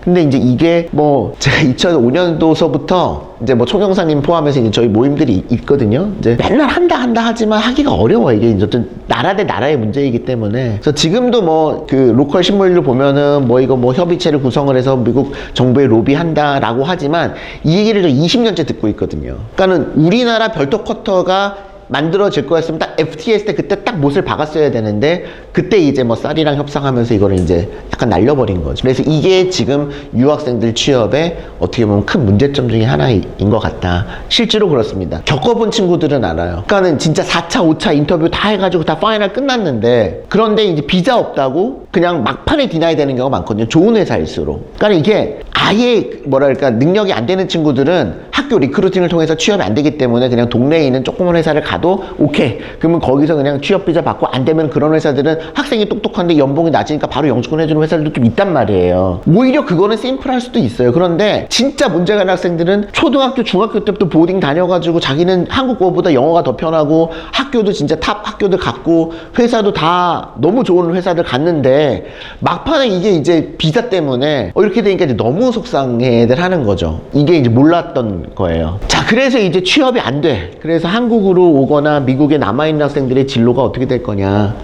S1: 근데 이제 이게 뭐 제가 2005년도서부터 이제 뭐 총영사님 포함해서 이제 저희 모임들이 있거든요. 이제 맨날 한다 하지만 하기가 어려워. 이게 이제 어떤 나라 대 나라의 문제이기 때문에. 그래서 지금도 뭐 그 로컬 신문을 보면은 뭐 이거 뭐 협의체를 구성을 해서 미국 정부에 로비한다라고 하지만 이 얘기를 저 20년째 듣고 있거든요. 그러니까는 우리나라 별도 쿼터가 만들어질 거였으면 딱 FTA 했을 때 그때 딱 못을 박았어야 되는데 그때 이제 뭐 쌀이랑 협상하면서 이거를 이제 약간 날려버린 거죠. 그래서 이게 지금 유학생들 취업에 어떻게 보면 큰 문제점 중에 하나인 것 같다. 실제로 그렇습니다. 겪어본 친구들은 알아요. 그러니까는 진짜 4차, 5차 인터뷰 다 해가지고 다 파이널 끝났는데 그런데 이제 비자 없다고 그냥 막판에 디나이 되는 경우가 많거든요. 좋은 회사일수록. 그러니까 이게 아예 뭐랄까 능력이 안 되는 친구들은 학교 리크루팅을 통해서 취업이 안 되기 때문에 그냥 동네에 있는 조그만 회사를 가도 오케이. 그러면 거기서 그냥 취업 비자 받고 안 되면 그런 회사들은 학생이 똑똑한데 연봉이 낮으니까 바로 영주권 해주는 회사들도 좀 있단 말이에요. 오히려 그거는 심플할 수도 있어요. 그런데 진짜 문제가 있는 학생들은 초등학교, 중학교 때부터 보딩 다녀가지고 자기는 한국어보다 영어가 더 편하고 학교도 진짜 탑 학교들 갔고 회사도 다 너무 좋은 회사들 갔는데 막판에 이게 이제 비자 때문에 이렇게 되니까 이제 너무 속상해들 하는 거죠. 이게 이제 몰랐던 거예요. 자, 그래서 이제 취업이 안 돼. 그래서 한국으로 오거나 미국에 남아있는 학생들의 진로가 어떻게 될 거냐.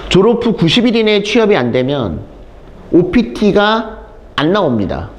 S1: 졸업 후 90일 이내에 취업이 안 되면 OPT가 안 나옵니다.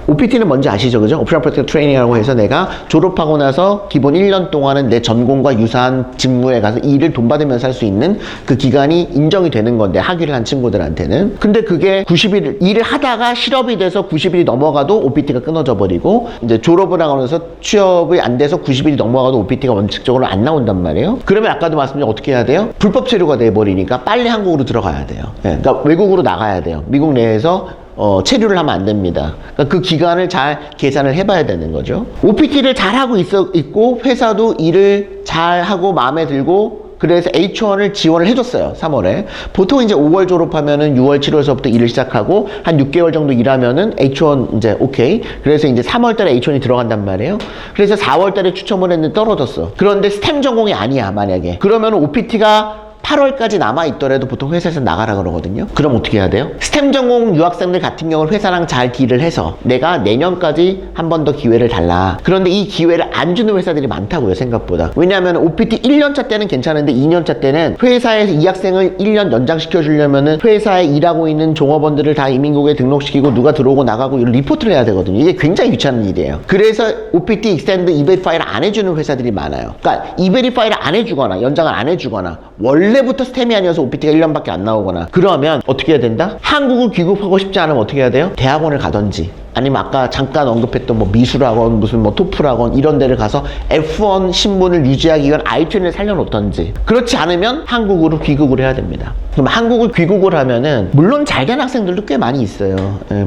S1: OPT는 뭔지 아시죠? 그죠? Optional Practical Training이라고 해서 내가 졸업하고 나서 기본 1년 동안은 내 전공과 유사한 직무에 가서 일을 돈 받으면서 할 수 있는 그 기간이 인정이 되는 건데, 학위를 한 친구들한테는. 근데 그게 90일, 일을 하다가 실업이 돼서 90일이 넘어가도 OPT가 끊어져 버리고, 이제 졸업을 하고 나서 취업이 안 돼서 90일이 넘어가도 OPT가 원칙적으로 안 나온단 말이에요. 그러면 아까도 말씀드린 어떻게 해야 돼요? 불법 체류가 돼버리니까 빨리 한국으로 들어가야 돼요. 그러니까 외국으로 나가야 돼요. 미국 내에서 체류를 하면 안 됩니다. 그러니까 그 기간을 잘 계산을 해봐야 되는 거죠. OPT를 잘 하고 있고 회사도 일을 잘 하고 마음에 들고 그래서 H1을 지원을 해줬어요. 3월에. 보통 이제 5월 졸업하면은 6월, 7월서부터 일을 시작하고 한 6개월 정도 일하면은 H1 이제 오케이. 그래서 이제 3월 달에 H1이 들어간단 말이에요. 그래서 4월 달에 추첨을 했는데 떨어졌어. 그런데 스템 전공이 아니야, 만약에. 그러면 OPT가 8월까지 남아있더라도 보통 회사에서 나가라 그러거든요. 그럼 어떻게 해야 돼요? 스템 전공 유학생들 같은 경우는 회사랑 잘 딜을 해서 내가 내년까지 한 번 더 기회를 달라. 그런데 이 기회를 안 주는 회사들이 많다고요, 생각보다. 왜냐하면 OPT 1년차 때는 괜찮은데 2년차 때는 회사에서 이 학생을 1년 연장시켜 주려면은 회사에 일하고 있는 종업원들을 다 이민국에 등록시키고 누가 들어오고 나가고 이런 리포트를 해야 되거든요. 이게 굉장히 귀찮은 일이에요. 그래서 OPT 익스텐드 이베리파이를 안 해주는 회사들이 많아요. 그러니까 이베리파이를 안 해주거나 연장을 안 해주거나 원래부터 스템이 아니어서 OPT가 1년밖에 안 나오거나 그러면 어떻게 해야 된다? 한국을 귀국하고 싶지 않으면 어떻게 해야 돼요? 대학원을 가든지 아니면 아까 잠깐 언급했던 뭐 미술학원 무슨 뭐 토플학원 이런 데를 가서 F1 신분을 유지하기 위한 I-20을 살려놓던지. 그렇지 않으면 한국으로 귀국을 해야 됩니다. 그럼 한국을 귀국을 하면은 물론 잘된 학생들도 꽤 많이 있어요.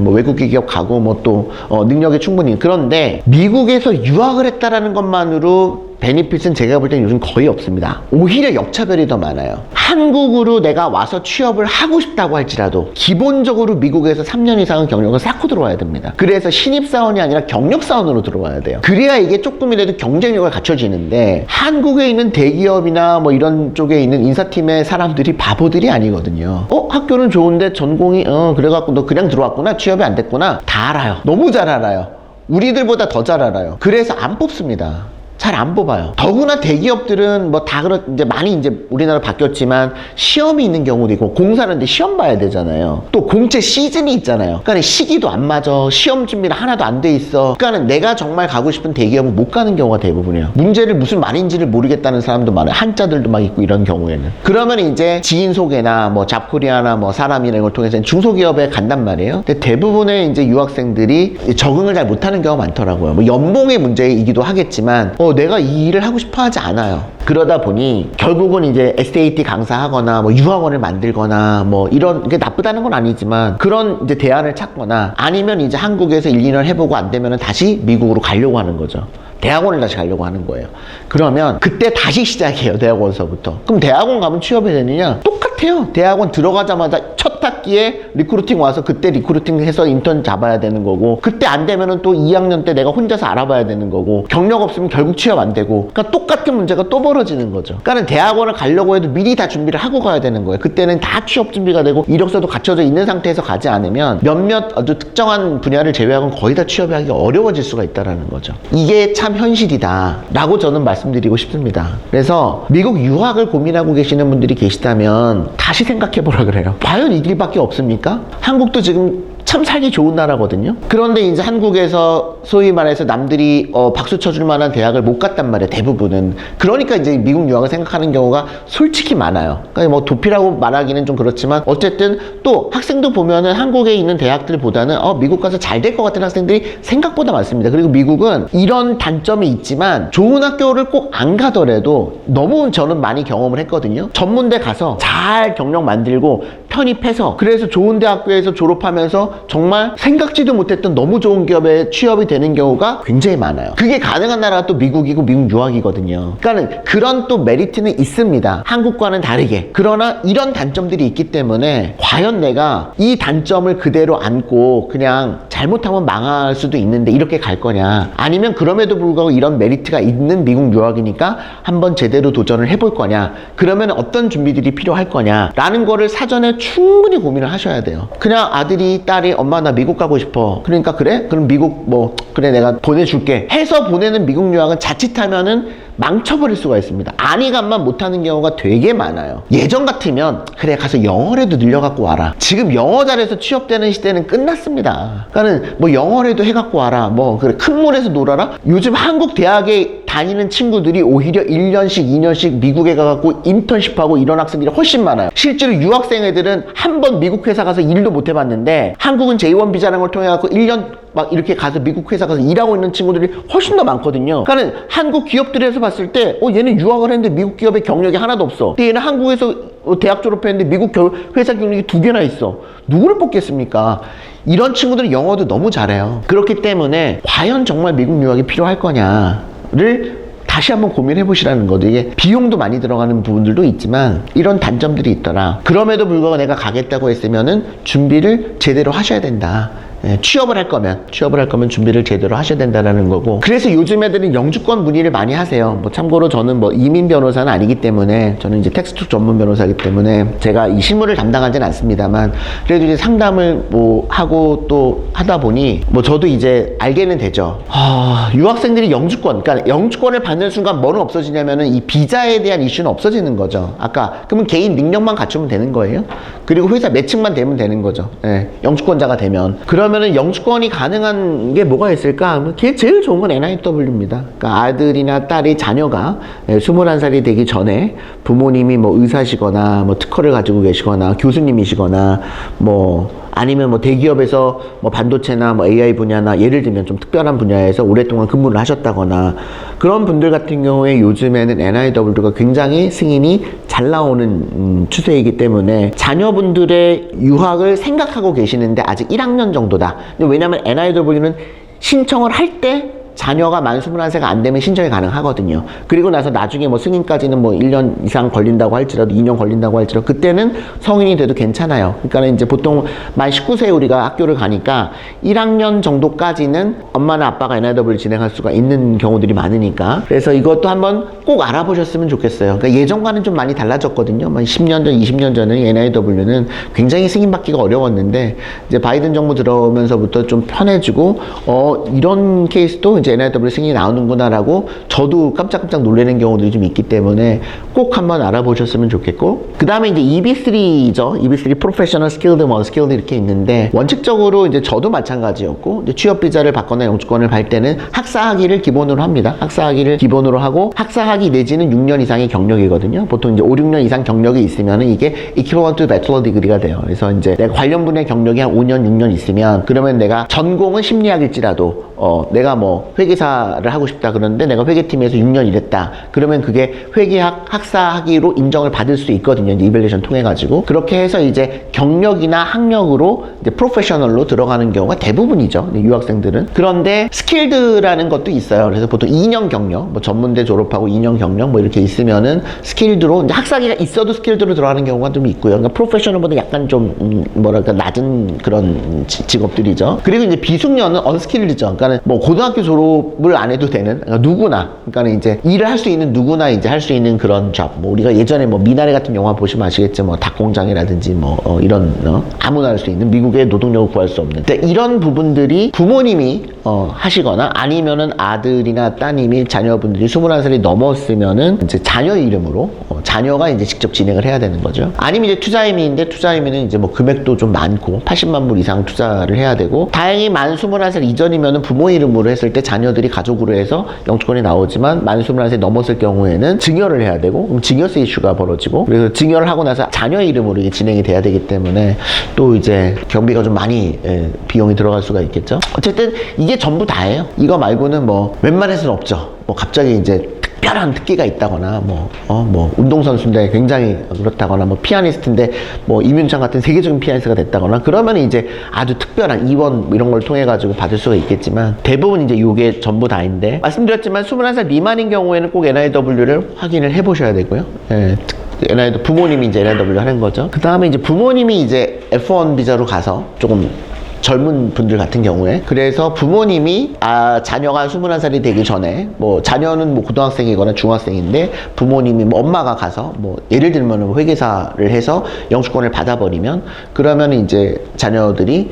S1: 뭐 외국 기업 가고 뭐 또 능력이 충분히. 그런데 미국에서 유학을 했다라는 것만으로 베니핏은 제가 볼 때는 요즘 거의 없습니다. 오히려 역차별이 더 많아요. 한국으로 내가 와서 취업을 하고 싶다고 할지라도 기본적으로 미국에서 3년 이상은 경력을 쌓고 들어와야 됩니다. 그래서 신입사원이 아니라 경력사원으로 들어와야 돼요. 그래야 이게 조금이라도 경쟁력을 갖춰지는데 한국에 있는 대기업이나 뭐 이런 쪽에 있는 인사팀의 사람들이 바보들이 아니거든요. 학교는 좋은데 전공이 그래갖고 너 그냥 들어왔구나, 취업이 안 됐구나. 다 알아요. 너무 잘 알아요. 우리들보다 더 잘 알아요. 그래서 안 뽑습니다. 잘 안 뽑아요. 더구나 대기업들은 뭐 다 이제 많이 이제 우리나라 바뀌었지만 시험이 있는 경우도 있고 공사하는데 시험 봐야 되잖아요. 또 공채 시즌이 있잖아요. 그러니까 시기도 안 맞아. 시험 준비는 하나도 안 돼 있어. 그러니까 내가 정말 가고 싶은 대기업은 못 가는 경우가 대부분이에요. 문제를 무슨 말인지를 모르겠다는 사람도 많아요. 한자들도 막 있고 이런 경우에는. 그러면 이제 지인 소개나 뭐 잡코리아나 뭐 사람이나 이런 걸 통해서 중소기업에 간단 말이에요. 근데 대부분의 이제 유학생들이 적응을 잘 못하는 경우가 많더라고요. 뭐 연봉의 문제이기도 하겠지만 내가 이 일을 하고 싶어 하지 않아요. 그러다 보니 결국은 이제 SAT 강사하거나 뭐 유학원을 만들거나 뭐 이런 게 나쁘다는 건 아니지만 그런 이제 대안을 찾거나 아니면 이제 한국에서 1, 2년 해보고 안 되면 다시 미국으로 가려고 하는 거죠. 대학원을 다시 가려고 하는 거예요. 그러면 그때 다시 시작해요. 대학원서부터. 그럼 대학원 가면 취업이 되느냐? 똑같아요. 대학원 들어가자마자 첫 학기에 리크루팅 와서 그때 리크루팅 해서 인턴 잡아야 되는 거고 그때 안 되면은 또 2학년 때 내가 혼자서 알아봐야 되는 거고 경력 없으면 결국 취업 안 되고 그러니까 똑같은 문제가 또 벌어지는 거죠. 그러니까 대학원을 가려고 해도 미리 다 준비를 하고 가야 되는 거예요. 그때는 다 취업 준비가 되고 이력서도 갖춰져 있는 상태에서 가지 않으면 몇몇 아주 특정한 분야를 제외하고는 거의 다 취업이 하기가 어려워질 수가 있다는 거죠. 이게 참 현실이다 라고 저는 말씀드리고 싶습니다. 그래서 미국 유학을 고민하고 계시는 분들이 계시다면 다시 생각해 보라 그래요. 과연 이 길밖에 없습니까? 한국도 지금 참 살기 좋은 나라거든요. 그런데 이제 한국에서 소위 말해서 남들이 박수 쳐줄 만한 대학을 못 갔단 말이에요. 대부분은. 그러니까 이제 미국 유학을 생각하는 경우가 솔직히 많아요. 그러니까 뭐 도피라고 말하기는 좀 그렇지만 어쨌든 또 학생도 보면은 한국에 있는 대학들보다는 미국 가서 잘 될 것 같은 학생들이 생각보다 많습니다. 그리고 미국은 이런 단점이 있지만 좋은 학교를 꼭 안 가더라도 너무 저는 많이 경험을 했거든요. 전문대 가서 잘 경력 만들고 편입해서 그래서 좋은 대학교에서 졸업하면서 정말 생각지도 못했던 너무 좋은 기업에 취업이 되는 경우가 굉장히 많아요. 그게 가능한 나라가 또 미국이고 미국 유학이거든요. 그러니까 그런 또 메리트는 있습니다. 한국과는 다르게. 그러나 이런 단점들이 있기 때문에 과연 내가 이 단점을 그대로 안고 그냥 잘못하면 망할 수도 있는데 이렇게 갈 거냐 아니면 그럼에도 불구하고 이런 메리트가 있는 미국 유학이니까 한번 제대로 도전을 해볼 거냐 그러면 어떤 준비들이 필요할 거냐 라는 거를 사전에 충분히 고민을 하셔야 돼요. 그냥 아들이 딸이 엄마 나 미국 가고 싶어. 그러니까 그래? 그럼 미국 그래 내가 보내줄게 해서 보내는 미국 유학은 자칫하면은 망쳐버릴 수가 있습니다. 안이감만 못하는 경우가 되게 많아요. 예전 같으면 그래 가서 영어라도 늘려갖고 와라. 지금 영어 잘해서 취업되는 시대는 끝났습니다. 그러니까 뭐 영어라도 해갖고 와라. 뭐 그래 큰 물에서 놀아라. 요즘 한국 대학에 다니는 친구들이 오히려 1년씩 2년씩 미국에 가갖고 인턴십하고 이런 학생들이 훨씬 많아요. 실제로 유학생 애들은 한 번 미국 회사 가서 일도 못 해봤는데 한국은 J1 비자라는 걸 통해 갖고 1년 막 이렇게 가서 미국 회사 가서 일하고 있는 친구들이 훨씬 더 많거든요. 그러니까 한국 기업들에서 봤을 때 얘는 유학을 했는데 미국 기업에 경력이 하나도 없어. 근데 얘는 한국에서 대학 졸업했는데 미국 회사 경력이 2개나 있어. 누구를 뽑겠습니까? 이런 친구들은 영어도 너무 잘해요. 그렇기 때문에 과연 정말 미국 유학이 필요할 거냐를 다시 한번 고민해 보시라는 거죠. 이게 비용도 많이 들어가는 부분들도 있지만 이런 단점들이 있더라. 그럼에도 불구하고 내가 가겠다고 했으면은 준비를 제대로 하셔야 된다. 취업을 할 거면 준비를 제대로 하셔야 된다는 거고 그래서 요즘 애들은 영주권 문의를 많이 하세요. 뭐 참고로 저는 뭐 이민 변호사는 아니기 때문에 저는 이제 텍스트 전문 변호사이기 때문에 제가 이 실무를 담당하지는 않습니다만 그래도 이제 상담을 뭐 하고 또 하다 보니 뭐 저도 이제 알게는 되죠. 유학생들이 영주권 그러니까 영주권을 받는 순간 뭐는 없어지냐면은 이 비자에 대한 이슈는 없어지는 거죠. 아까 그러면 개인 능력만 갖추면 되는 거예요. 그리고 회사 매칭만 되면 되는 거죠. 영주권자가 되면 그러면은 영주권이 가능한 게 뭐가 있을까? 제일 좋은 건 NIW입니다. 그러니까 아들이나 딸이 자녀가 21살이 되기 전에 부모님이 뭐 의사시거나 뭐 특허를 가지고 계시거나 교수님이시거나 뭐 아니면 뭐 대기업에서 뭐 반도체나 뭐 AI 분야나 예를 들면 좀 특별한 분야에서 오랫동안 근무를 하셨다거나 그런 분들 같은 경우에 요즘에는 NIW가 굉장히 승인이 잘 나오는 추세이기 때문에 자녀분들의 유학을 생각하고 계시는데 아직 1학년 정도다. 왜냐하면 NIW는 신청을 할 때 자녀가 만 21세가 안 되면 신청이 가능하거든요. 그리고 나서 나중에 뭐 승인까지는 뭐 1년 이상 걸린다고 할지라도 2년 걸린다고 할지라도 그때는 성인이 돼도 괜찮아요. 그러니까 이제 보통 만 19세에 우리가 학교를 가니까 1학년 정도까지는 엄마나 아빠가 NIW를 진행할 수가 있는 경우들이 많으니까. 그래서 이것도 한번 꼭 알아보셨으면 좋겠어요. 그러니까 예전과는 좀 많이 달라졌거든요. 10년 전, 20년 전에 NIW는 굉장히 승인받기가 어려웠는데 이제 바이든 정부 들어오면서부터 좀 편해지고 이런 케이스도 이제 NIW 승인이 나오는구나라고 저도 깜짝깜짝 놀라는 경우들이 좀 있기 때문에 꼭 한번 알아보셨으면 좋겠고, 그 다음에 이제 EB3죠. EB3 Professional Skilled, Unskilled 이렇게 있는데 원칙적으로 이제 저도 마찬가지였고 이제 취업 비자를 받거나 영주권을 받을 때는 학사학위를 기본으로 합니다. 학사학위를 기본으로 하고 학사학위 내지는 6년 이상의 경력이거든요. 보통 이제 5, 6년 이상 경력이 있으면은 이게 equivalent to bachelor degree가 돼요. 그래서 이제 내가 관련 분야의 경력이 한 5년, 6년 있으면 그러면 내가 전공은 심리학일지라도 내가 뭐 회계사를 하고 싶다 그러는데 내가 회계팀에서 6년 일했다. 그러면 그게 회계학 학사학위로 인정을 받을 수 있거든요. 이제 이밸리에이션 통해 가지고 그렇게 해서 이제 경력이나 학력으로 이제 프로페셔널로 들어가는 경우가 대부분이죠. 유학생들은. 그런데 스킬드라는 것도 있어요. 그래서 보통 2년 경력, 뭐 전문대 졸업하고 2년 경력 뭐 이렇게 있으면은 스킬드로 이제 학사학위가 있어도 스킬드로 들어가는 경우가 좀 있고요. 그러니까 프로페셔널보다 약간 좀 뭐랄까 낮은 그런 직업들이죠. 그리고 이제 비숙련은 언스킬드죠. 그러니까는 뭐 고등학교 졸업을 안 해도 되는, 그러니까 누구나, 그러니까는 이제 일을 할 수 있는 누구나 이제 할 수 있는 그런 잡. 뭐 우리가 예전에 뭐 미나리 같은 영화 보시면 아시겠죠. 뭐 닭공장이라든지 뭐 이런 아무나 할 수 있는, 미국의 노동력을 구할 수 없는. 근데 이런 부분들이 부모님이 하시거나 아니면은 아들이나 따님이 자녀분들이 21살이 넘었으면은 이제 자녀 이름으로 자녀가 이제 직접 진행을 해야 되는 거죠. 아니면 이제 투자임인데 투자임은 이제 뭐 금액도 좀 많고 80만 불 이상 투자를 해야 되고, 다행히 만 21살 이전이면은 부모 이름으로 했을 때 자녀들이 가족으로 해서 영주권이 나오지만 만 21살이 넘었을 경우에는 증여를 해야 되고, 그럼 증여세 이슈가 벌어지고, 그래서 증여를 하고 나서 자녀 이름으로 이게 진행이 돼야 되기 때문에 또 이제 경비가 좀 많이 비용이 들어갈 수가 있겠죠. 어쨌든 이게 전부 다예요. 이거 말고는 뭐 웬만해서는 없죠. 뭐 갑자기 이제 특별한 특기가 있다거나 뭐 운동선수인데 굉장히 그렇다거나 뭐 피아니스트인데 뭐 이윤창 같은 세계적인 피아니스트가 됐다거나 그러면 이제 아주 특별한 입원 뭐 이런 걸 통해 가지고 받을 수가 있겠지만 대부분 이제 이게 전부 다인데, 말씀드렸지만 21살 미만인 경우에는 꼭 NIW를 확인을 해 보셔야 되고요. NIW 부모님이 이제 NIW 하는 거죠. 그 다음에 이제 부모님이 이제 F1 비자로 가서 조금 젊은 분들 같은 경우에, 그래서 부모님이 자녀가 21살이 되기 전에 뭐 자녀는 뭐 고등학생이거나 중학생인데 부모님이 뭐 엄마가 가서 뭐 예를 들면 회계사를 해서 영주권을 받아버리면 그러면 이제 자녀들이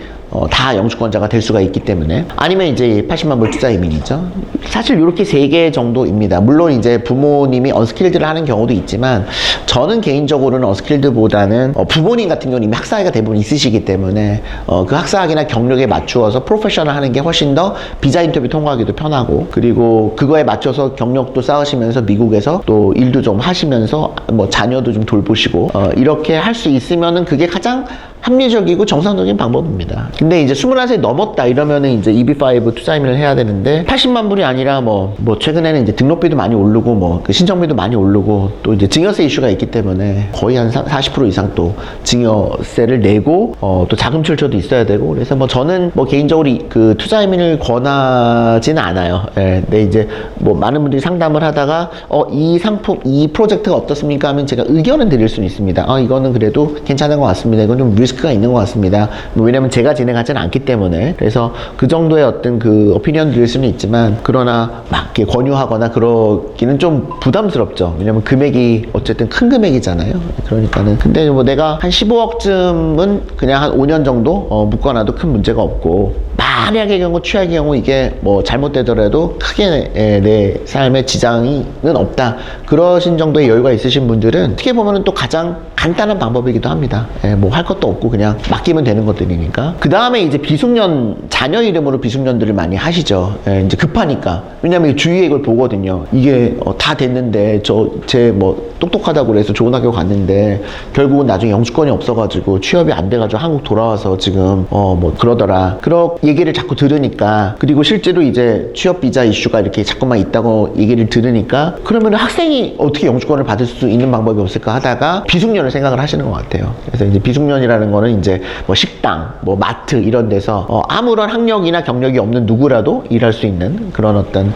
S1: 다 영주권자가 될 수가 있기 때문에, 아니면 이제 80만 불 투자 이민이죠. 사실 이렇게 3개 정도입니다. 물론 이제 부모님이 언스킬드를 하는 경우도 있지만 저는 개인적으로는 언스킬드보다는 부모님 같은 경우는 이미 학사학위가 대부분 있으시기 때문에 그 학사학위나 경력에 맞추어서 프로페셔널 하는 게 훨씬 더 비자 인터뷰 통과하기도 편하고, 그리고 그거에 맞춰서 경력도 쌓으시면서 미국에서 또 일도 좀 하시면서 뭐 자녀도 좀 돌보시고 이렇게 할 수 있으면은 그게 가장 합리적이고 정상적인 방법입니다. 근데 이제 21살이 넘었다 이러면은 이제 EB5 투자임을 해야 되는데 80만 불이 아니라 뭐 최근에는 이제 등록비도 많이 오르고 뭐 그 신청비도 많이 오르고 또 이제 증여세 이슈가 있기 때문에 거의 한 40% 이상 또 증여세를 내고 또 자금 출처도 있어야 되고, 그래서 뭐 저는 뭐 개인적으로 그 투자이민을 권하지는 않아요. 근데 이제 뭐 많은 분들이 상담을 하다가 이 상품, 이 프로젝트가 어떻습니까 하면 제가 의견을 드릴 수는 있습니다. 이거는 그래도 괜찮은 것 같습니다. 이건 좀 리스크가 있는 것 같습니다. 왜냐면 제가 진행하지는 않기 때문에. 그래서 그 정도의 어떤 그 오피니언 드릴 수는 있지만, 그러나 막 이렇게 권유하거나 그러기는 좀 부담스럽죠. 왜냐면 금액이 어쨌든 큰 금액이잖아요. 그러니까는. 근데 뭐 내가 한 15억쯤은 그냥 한 5년 정도 묶어놔도 큰 문제가 없고, 만약의 경우, 최악의 경우 이게 뭐 잘못되더라도 크게 내 삶에 지장은 없다, 그러신 정도의 여유가 있으신 분들은 어떻게 보면은 또 가장 간단한 방법이기도 합니다. 뭐 할 것도 없고 그냥 맡기면 되는 것들이니까. 그 다음에 이제 비숙련, 자녀 이름으로 비숙련들을 많이 하시죠. 이제 급하니까. 왜냐면 주위에 이걸 보거든요. 이게 다 됐는데 제 뭐 똑똑하다고 그래서 좋은 학교 갔는데 결국은 나중에 영주권이 없어가지고 취업이 안 돼가지고 한국 돌아와서 지금 뭐 그러더라. 그런 얘기를 자꾸 들으니까, 그리고 실제로 이제 취업 비자 이슈가 이렇게 자꾸만 있다고 얘기를 들으니까, 그러면 학생이 어떻게 영주권을 받을 수 있는 방법이 없을까 하다가 비숙련 비숙련을 생각을 하시는 것 같아요. 그래서 이제 비숙련이라는 거는 이제 뭐 식당, 뭐 마트 이런 데서 아무런 학력이나 경력이 없는 누구라도 일할 수 있는 그런 어떤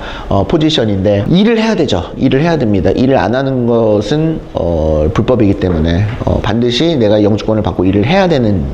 S1: 포지션인데, 일을 해야 되죠. 일을 해야 됩니다. 일을 안 하는 것은 불법이기 때문에 반드시 내가 영주권을 받고 일을 해야 되는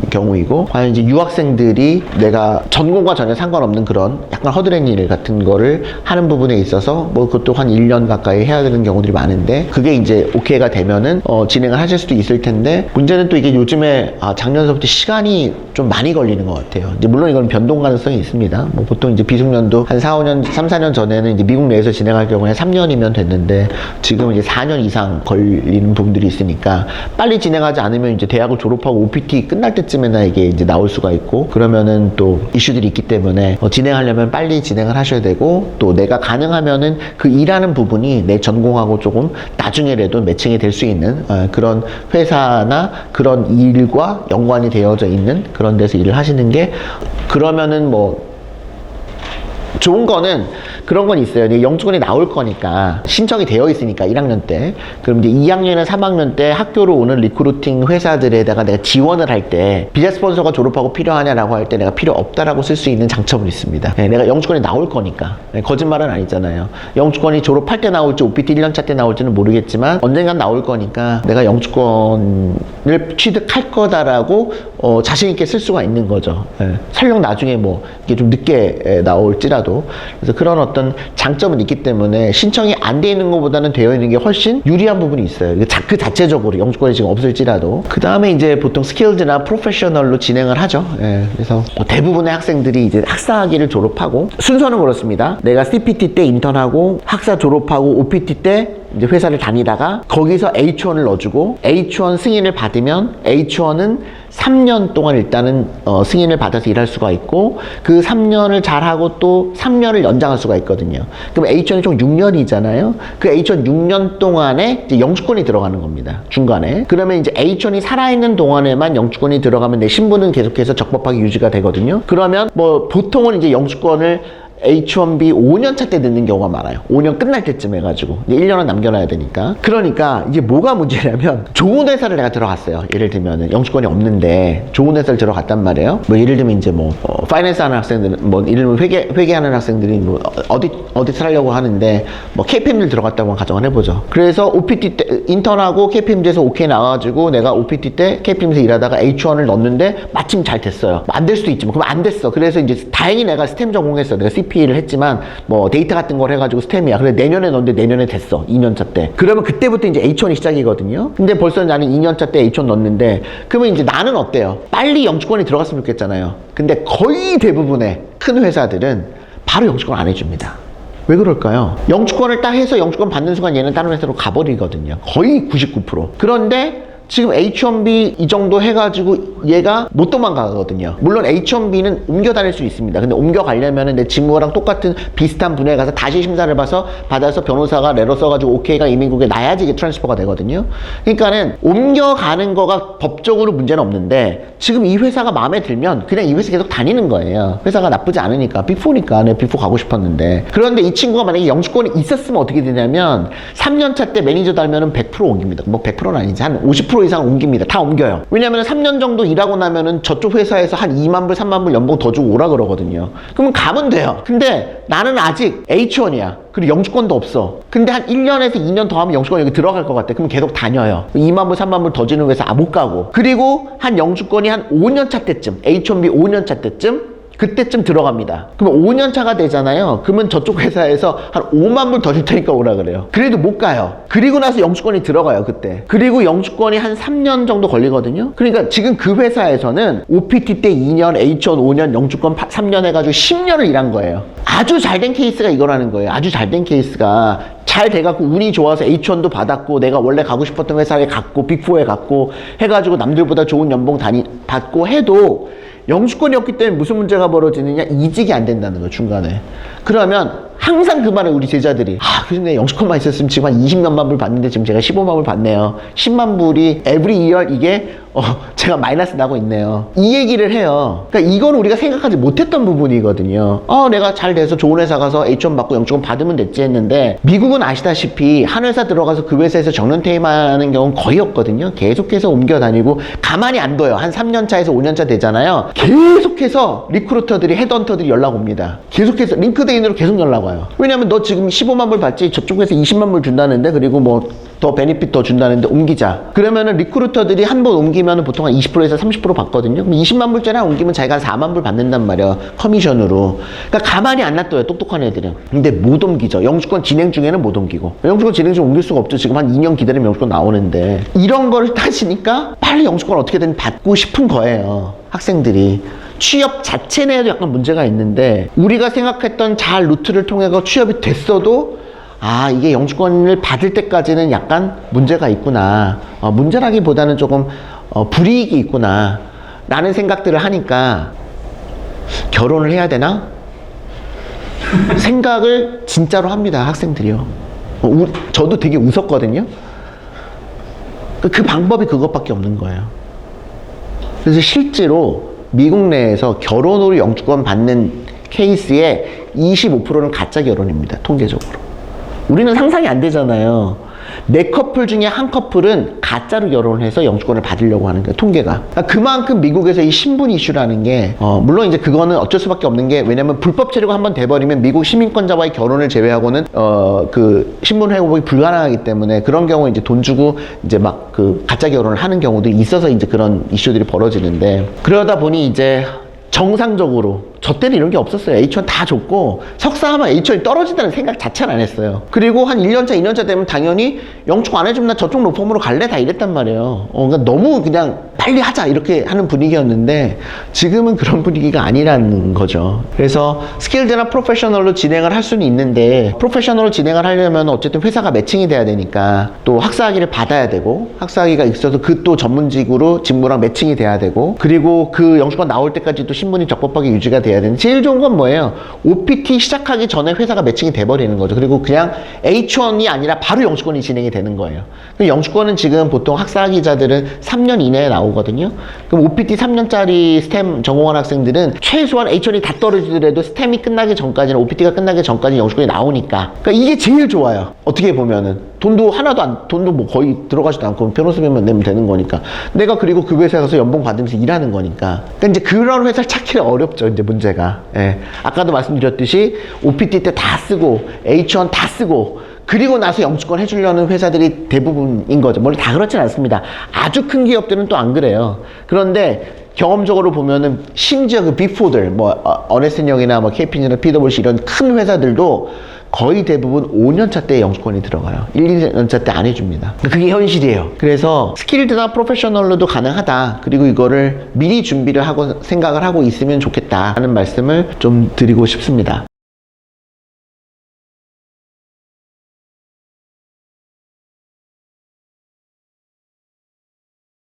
S1: 경우이고, 과연 이제 유학생들이 내가 전공과 전혀 상관없는 그런 약간 허드렛 일 같은 거를 하는 부분에 있어서 뭐 그것도 한 1년 가까이 해야 되는 경우들이 많은데, 그게 이제 오케이가 되면은 진행을 하실 수도 있을 텐데, 문제는 또 이게 요즘에 작년서부터 시간이 좀 많이 걸리는 것 같아요. 이제 물론 이건 변동 가능성이 있습니다. 뭐 보통 이제 비숙련도 한 3, 4년 전에는 이제 미국 내에서 진행할 경우에 3년이면 됐는데, 지금은 이제 4년 이상 걸리는 부분들이 있으니까 빨리 진행하지 않으면 이제 대학을 졸업하고 OPT 끝날 때쯤에나 이게 이제 나올 수가 있고, 그러면은 또 이슈들이 있기 때문에 진행하려면 빨리 진행을 하셔야 되고, 또 내가 가능하면은 그 일하는 부분이 내 전공하고 조금 나중에라도 매칭이 될 수 있는 그런 회사나 그런 일과 연관이 되어져 있는 그런 데서 일을 하시는 게, 그러면은 뭐 좋은 거는 그런 건 있어요. 영주권이 나올 거니까, 신청이 되어 있으니까 1학년 때. 그럼 이제 2학년이나 3학년 때 학교로 오는 리크루팅 회사들에다가 내가 지원을 할 때 비자 스폰서가 졸업하고 필요하냐라고 할 때 내가 필요 없다라고 쓸 수 있는 장점은 있습니다. 내가 영주권이 나올 거니까. 거짓말은 아니잖아요. 영주권이 졸업할 때 나올지 OPT 1년차 때 나올지는 모르겠지만 언젠간 나올 거니까 내가 영주권을 취득할 거다라고 자신 있게 쓸 수가 있는 거죠. 설령 나중에 뭐 이게 좀 늦게 나올지라도. 그래서 그런 어떤 장점은 있기 때문에 신청이 안 돼 있는 것보다는 되어 있는 게 훨씬 유리한 부분이 있어요. 그 자체적으로 영주권이 지금 없을지라도. 그 다음에 이제 보통 스킬드나 프로페셔널로 진행을 하죠. 그래서 대부분의 학생들이 이제 학사학위를 졸업하고, 순서는 그렇습니다. 내가 CPT 때 인턴하고 학사 졸업하고 OPT 때 이제 회사를 다니다가 거기서 H1을 넣어주고, H1 승인을 받으면 H1은 3년 동안 일단은 승인을 받아서 일할 수가 있고, 그 3년을 잘하고 또 3년을 연장할 수가 있거든요. 그럼 H1이 총 6년이잖아요. 그 H1 6년 동안에 이제 영주권이 들어가는 겁니다. 중간에. 그러면 이제 H1이 살아있는 동안에만 영주권이 들어가면 내 신분은 계속해서 적법하게 유지가 되거든요. 그러면 뭐 보통은 이제 영주권을 H1B 5년차 때 넣는 경우가 많아요. 5년 끝날 때쯤 해가지고 이제 1년은 남겨놔야 되니까. 그러니까 이게 뭐가 문제냐면, 좋은 회사를 내가 들어갔어요. 예를 들면은 영주권이 없는데 좋은 회사를 들어갔단 말이에요. 뭐 예를 들면 이제 뭐 파이낸스 하는 학생들은, 뭐 예를 들면 회계하는 학생들이 뭐 어디서 하려고 하는데 뭐 KPMG 들어갔다고 가정을 해보죠. 그래서 OPT 때 인턴하고 KPMG에서 오케이 나와가지고 내가 OPT 때 KPMG에서 일하다가 H1을 넣었는데 마침 잘 됐어요. 안 될 수도 있지만, 그럼 안 됐어. 그래서 이제 다행히 내가 스템 전공했어. 내가 CPA를 했지만 뭐 데이터 같은 걸 해가지고 스템이야. 그래 내년에 넣었는데 내년에 됐어. 2년차 때. 그러면 그때부터 이제 H1이 시작이거든요. 근데 벌써 나는 2년차 때 H1 넣었는데, 그러면 이제 나는 어때요? 빨리 영주권이 들어갔으면 좋겠잖아요. 근데 거의 대부분의 큰 회사들은 바로 영주권 안 해줍니다. 왜 그럴까요? 영주권을 딱 해서 영주권 받는 순간 얘는 다른 회사로 가버리거든요. 거의 99%. 그런데 지금 H1B 이 정도 해가지고 얘가 못 도망가거든요. 물론 H1B는 옮겨 다닐 수 있습니다. 근데 옮겨 가려면은 내 직무랑 똑같은 비슷한 분야에 가서 다시 심사를 받아서 변호사가 레러 써가지고 오케이가 이민국에 나야지 이게 트랜스퍼가 되거든요. 그러니까는 옮겨 가는 거가 법적으로 문제는 없는데, 지금 이 회사가 마음에 들면 그냥 이 회사 계속 다니는 거예요. 회사가 나쁘지 않으니까. 빅4니까 내가 빅4 가고 싶었는데. 그런데 이 친구가 만약에 영주권이 있었으면 어떻게 되냐면 3년차 때 매니저 달면은 100% 옮깁니다. 뭐 100%는 아니지. 한 50% 이상 옮깁니다. 다 옮겨요. 왜냐면 3년 정도 일하고 나면은 저쪽 회사에서 한 2만 불, 3만 불 연봉 더 주고 오라 그러거든요. 그러면 가면 돼요. 근데 나는 아직 H1이야. 그리고 영주권도 없어. 근데 한 1년에서 2년 더 하면 영주권이 여기 들어갈 것 같아. 그럼 계속 다녀요. 2만 불, 3만 불 더 주는 회사 못 가고. 그리고 한 영주권이 한 5년차 때쯤, H1B 5년차 때쯤, 그때쯤 들어갑니다. 그러면 5년 차가 되잖아요. 그러면 저쪽 회사에서 한 5만 불 더 줄 테니까 오라 그래요. 그래도 못 가요. 그리고 나서 영주권이 들어가요, 그때. 그리고 영주권이 한 3년 정도 걸리거든요. 그러니까 지금 그 회사에서는 OPT 때 2년, H1 5년, 영주권 3년 해가지고 10년을 일한 거예요. 아주 잘된 케이스가 이거라는 거예요. 아주 잘된 케이스가. 잘 돼갖고 운이 좋아서 H1도 받았고, 내가 원래 가고 싶었던 회사에 갔고, 빅4에 갔고 해가지고 남들보다 좋은 연봉 받고 해도 영주권이 없기 때문에 무슨 문제가 벌어지느냐? 이직이 안 된다는 거예요, 중간에. 그러면 항상 그 말을 우리 제자들이, 근데 영주권만 있었으면 지금 한 20몇만 불 받는데 지금 제가 15만 불 받네요. 10만 불이 every year 이게 제가 마이너스 나고 있네요. 이 얘기를 해요. 그러니까 이건 우리가 생각하지 못했던 부분이거든요. 내가 잘 돼서 좋은 회사 가서 H1 받고 영주권 받으면 됐지 했는데, 미국은 아시다시피 한 회사 들어가서 그 회사에서 정년퇴임하는 경우는 거의 없거든요. 계속해서 옮겨 다니고 가만히 안 둬요. 한 3년 차에서 5년 차 되잖아요. 계속해서 리크루터들이, 헤드헌터들이 연락 옵니다. 계속해서 링크드인으로 계속 연락 와요. 왜냐면 너 지금 15만 불 받지, 저쪽에서 20만 불 준다는데, 그리고 뭐 더 베니핏 더 준다는데 옮기자. 그러면은 리크루터들이 한 번 옮기면은 보통 한 20%에서 30% 받거든요. 그럼 20만 불짜리 옮기면 자기가 4만 불 받는단 말이야, 커미션으로. 그러니까 가만히 안 놔둬요, 똑똑한 애들은. 근데 못 옮기죠. 영주권 진행 중에는 못 옮기고. 영주권 진행 중에 옮길 수가 없죠. 지금 한 2년 기다리면 영주권 나오는데. 이런 걸 따지니까 빨리 영주권 어떻게든 받고 싶은 거예요, 학생들이. 취업 자체 내에도 약간 문제가 있는데, 우리가 생각했던 잘 루트를 통해서 취업이 됐어도 이게 영주권을 받을 때까지는 약간 문제가 있구나. 문제라기보다는 조금 불이익이 있구나 라는 생각들을 하니까 결혼을 해야 되나? 생각을 진짜로 합니다, 학생들이요. 저도 되게 웃었거든요. 그 방법이 그것밖에 없는 거예요. 그래서 실제로 미국 내에서 결혼으로 영주권 받는 케이스의 25%는 가짜 결혼입니다, 통계적으로. 우리는 상상이 안 되잖아요. 4커플 중에 한 커플은 가짜로 결혼을 해서 영주권을 받으려고 하는 거예요, 통계가. 그러니까 그만큼 미국에서 이 신분 이슈라는 게, 물론 이제 그거는 어쩔 수밖에 없는 게, 왜냐면 불법 체류가 한번 돼버리면 미국 시민권자와의 결혼을 제외하고는 그 신분 회복이 불가능하기 때문에, 그런 경우에 이제 돈 주고 이제 막 그 가짜 결혼을 하는 경우도 있어서 이제 그런 이슈들이 벌어지는데, 그러다 보니 이제 정상적으로, 저 때는 이런 게 없었어요. H1 다 줬고, 석사하면 H1이 떨어진다는 생각 자체는 안 했어요. 그리고 한 1년차, 2년차 되면 당연히 영주권 안 해주면 나 저쪽 로펌으로 갈래? 다 이랬단 말이에요. 그러니까 너무 그냥 빨리 하자 이렇게 하는 분위기였는데, 지금은 그런 분위기가 아니라는 거죠. 그래서 스킬드나 프로페셔널로 진행을 할 수는 있는데, 프로페셔널로 진행을 하려면 어쨌든 회사가 매칭이 돼야 되니까, 또 학사학위를 받아야 되고, 학사학위가 있어서 그 또 전문직으로 직무랑 매칭이 돼야 되고, 그리고 그 영주권 나올 때까지 또 신분이 적법하게 유지가 돼야 되는. 제일 좋은 건 뭐예요? OPT 시작하기 전에 회사가 매칭이 돼버리는 거죠. 그리고 그냥 H1이 아니라 바로 영주권이 진행이 되는 거예요. 영주권은 지금 보통 학사학위자들은 3년 이내에 나오거든요. 그럼 OPT 3년짜리 스템 전공한 학생들은 최소한 H1이 다 떨어지더라도 스템이 끝나기 전까지는, OPT가 끝나기 전까지 영주권이 나오니까. 그러니까 이게 제일 좋아요, 어떻게 보면은. 돈도 뭐 거의 들어가지도 않고 변호사비만 내면 되는 거니까. 내가 그리고 그 회사에 가서 연봉 받으면서 일하는 거니까. 그러니까 이제 그런 회사를 찾기가 어렵죠, 이제 문제가. 예. 아까도 말씀드렸듯이 OPT 때 다 쓰고 H1 다 쓰고 그리고 나서 영주권 해주려는 회사들이 대부분인 거죠. 물론 다 그렇진 않습니다. 아주 큰 기업들은 또 안 그래요. 그런데 경험적으로 보면은 심지어 그 빅4들, 뭐 어네스트영이나 뭐 KPMG나 PwC 이런 큰 회사들도 거의 대부분 5년차 때 영주권이 들어가요. 1, 2년차 때 안 해줍니다. 그게 현실이에요. 그래서 스킬드나 프로페셔널로도 가능하다. 그리고 이거를 미리 준비를 하고 생각을 하고 있으면 좋겠다 하는 말씀을 좀 드리고 싶습니다.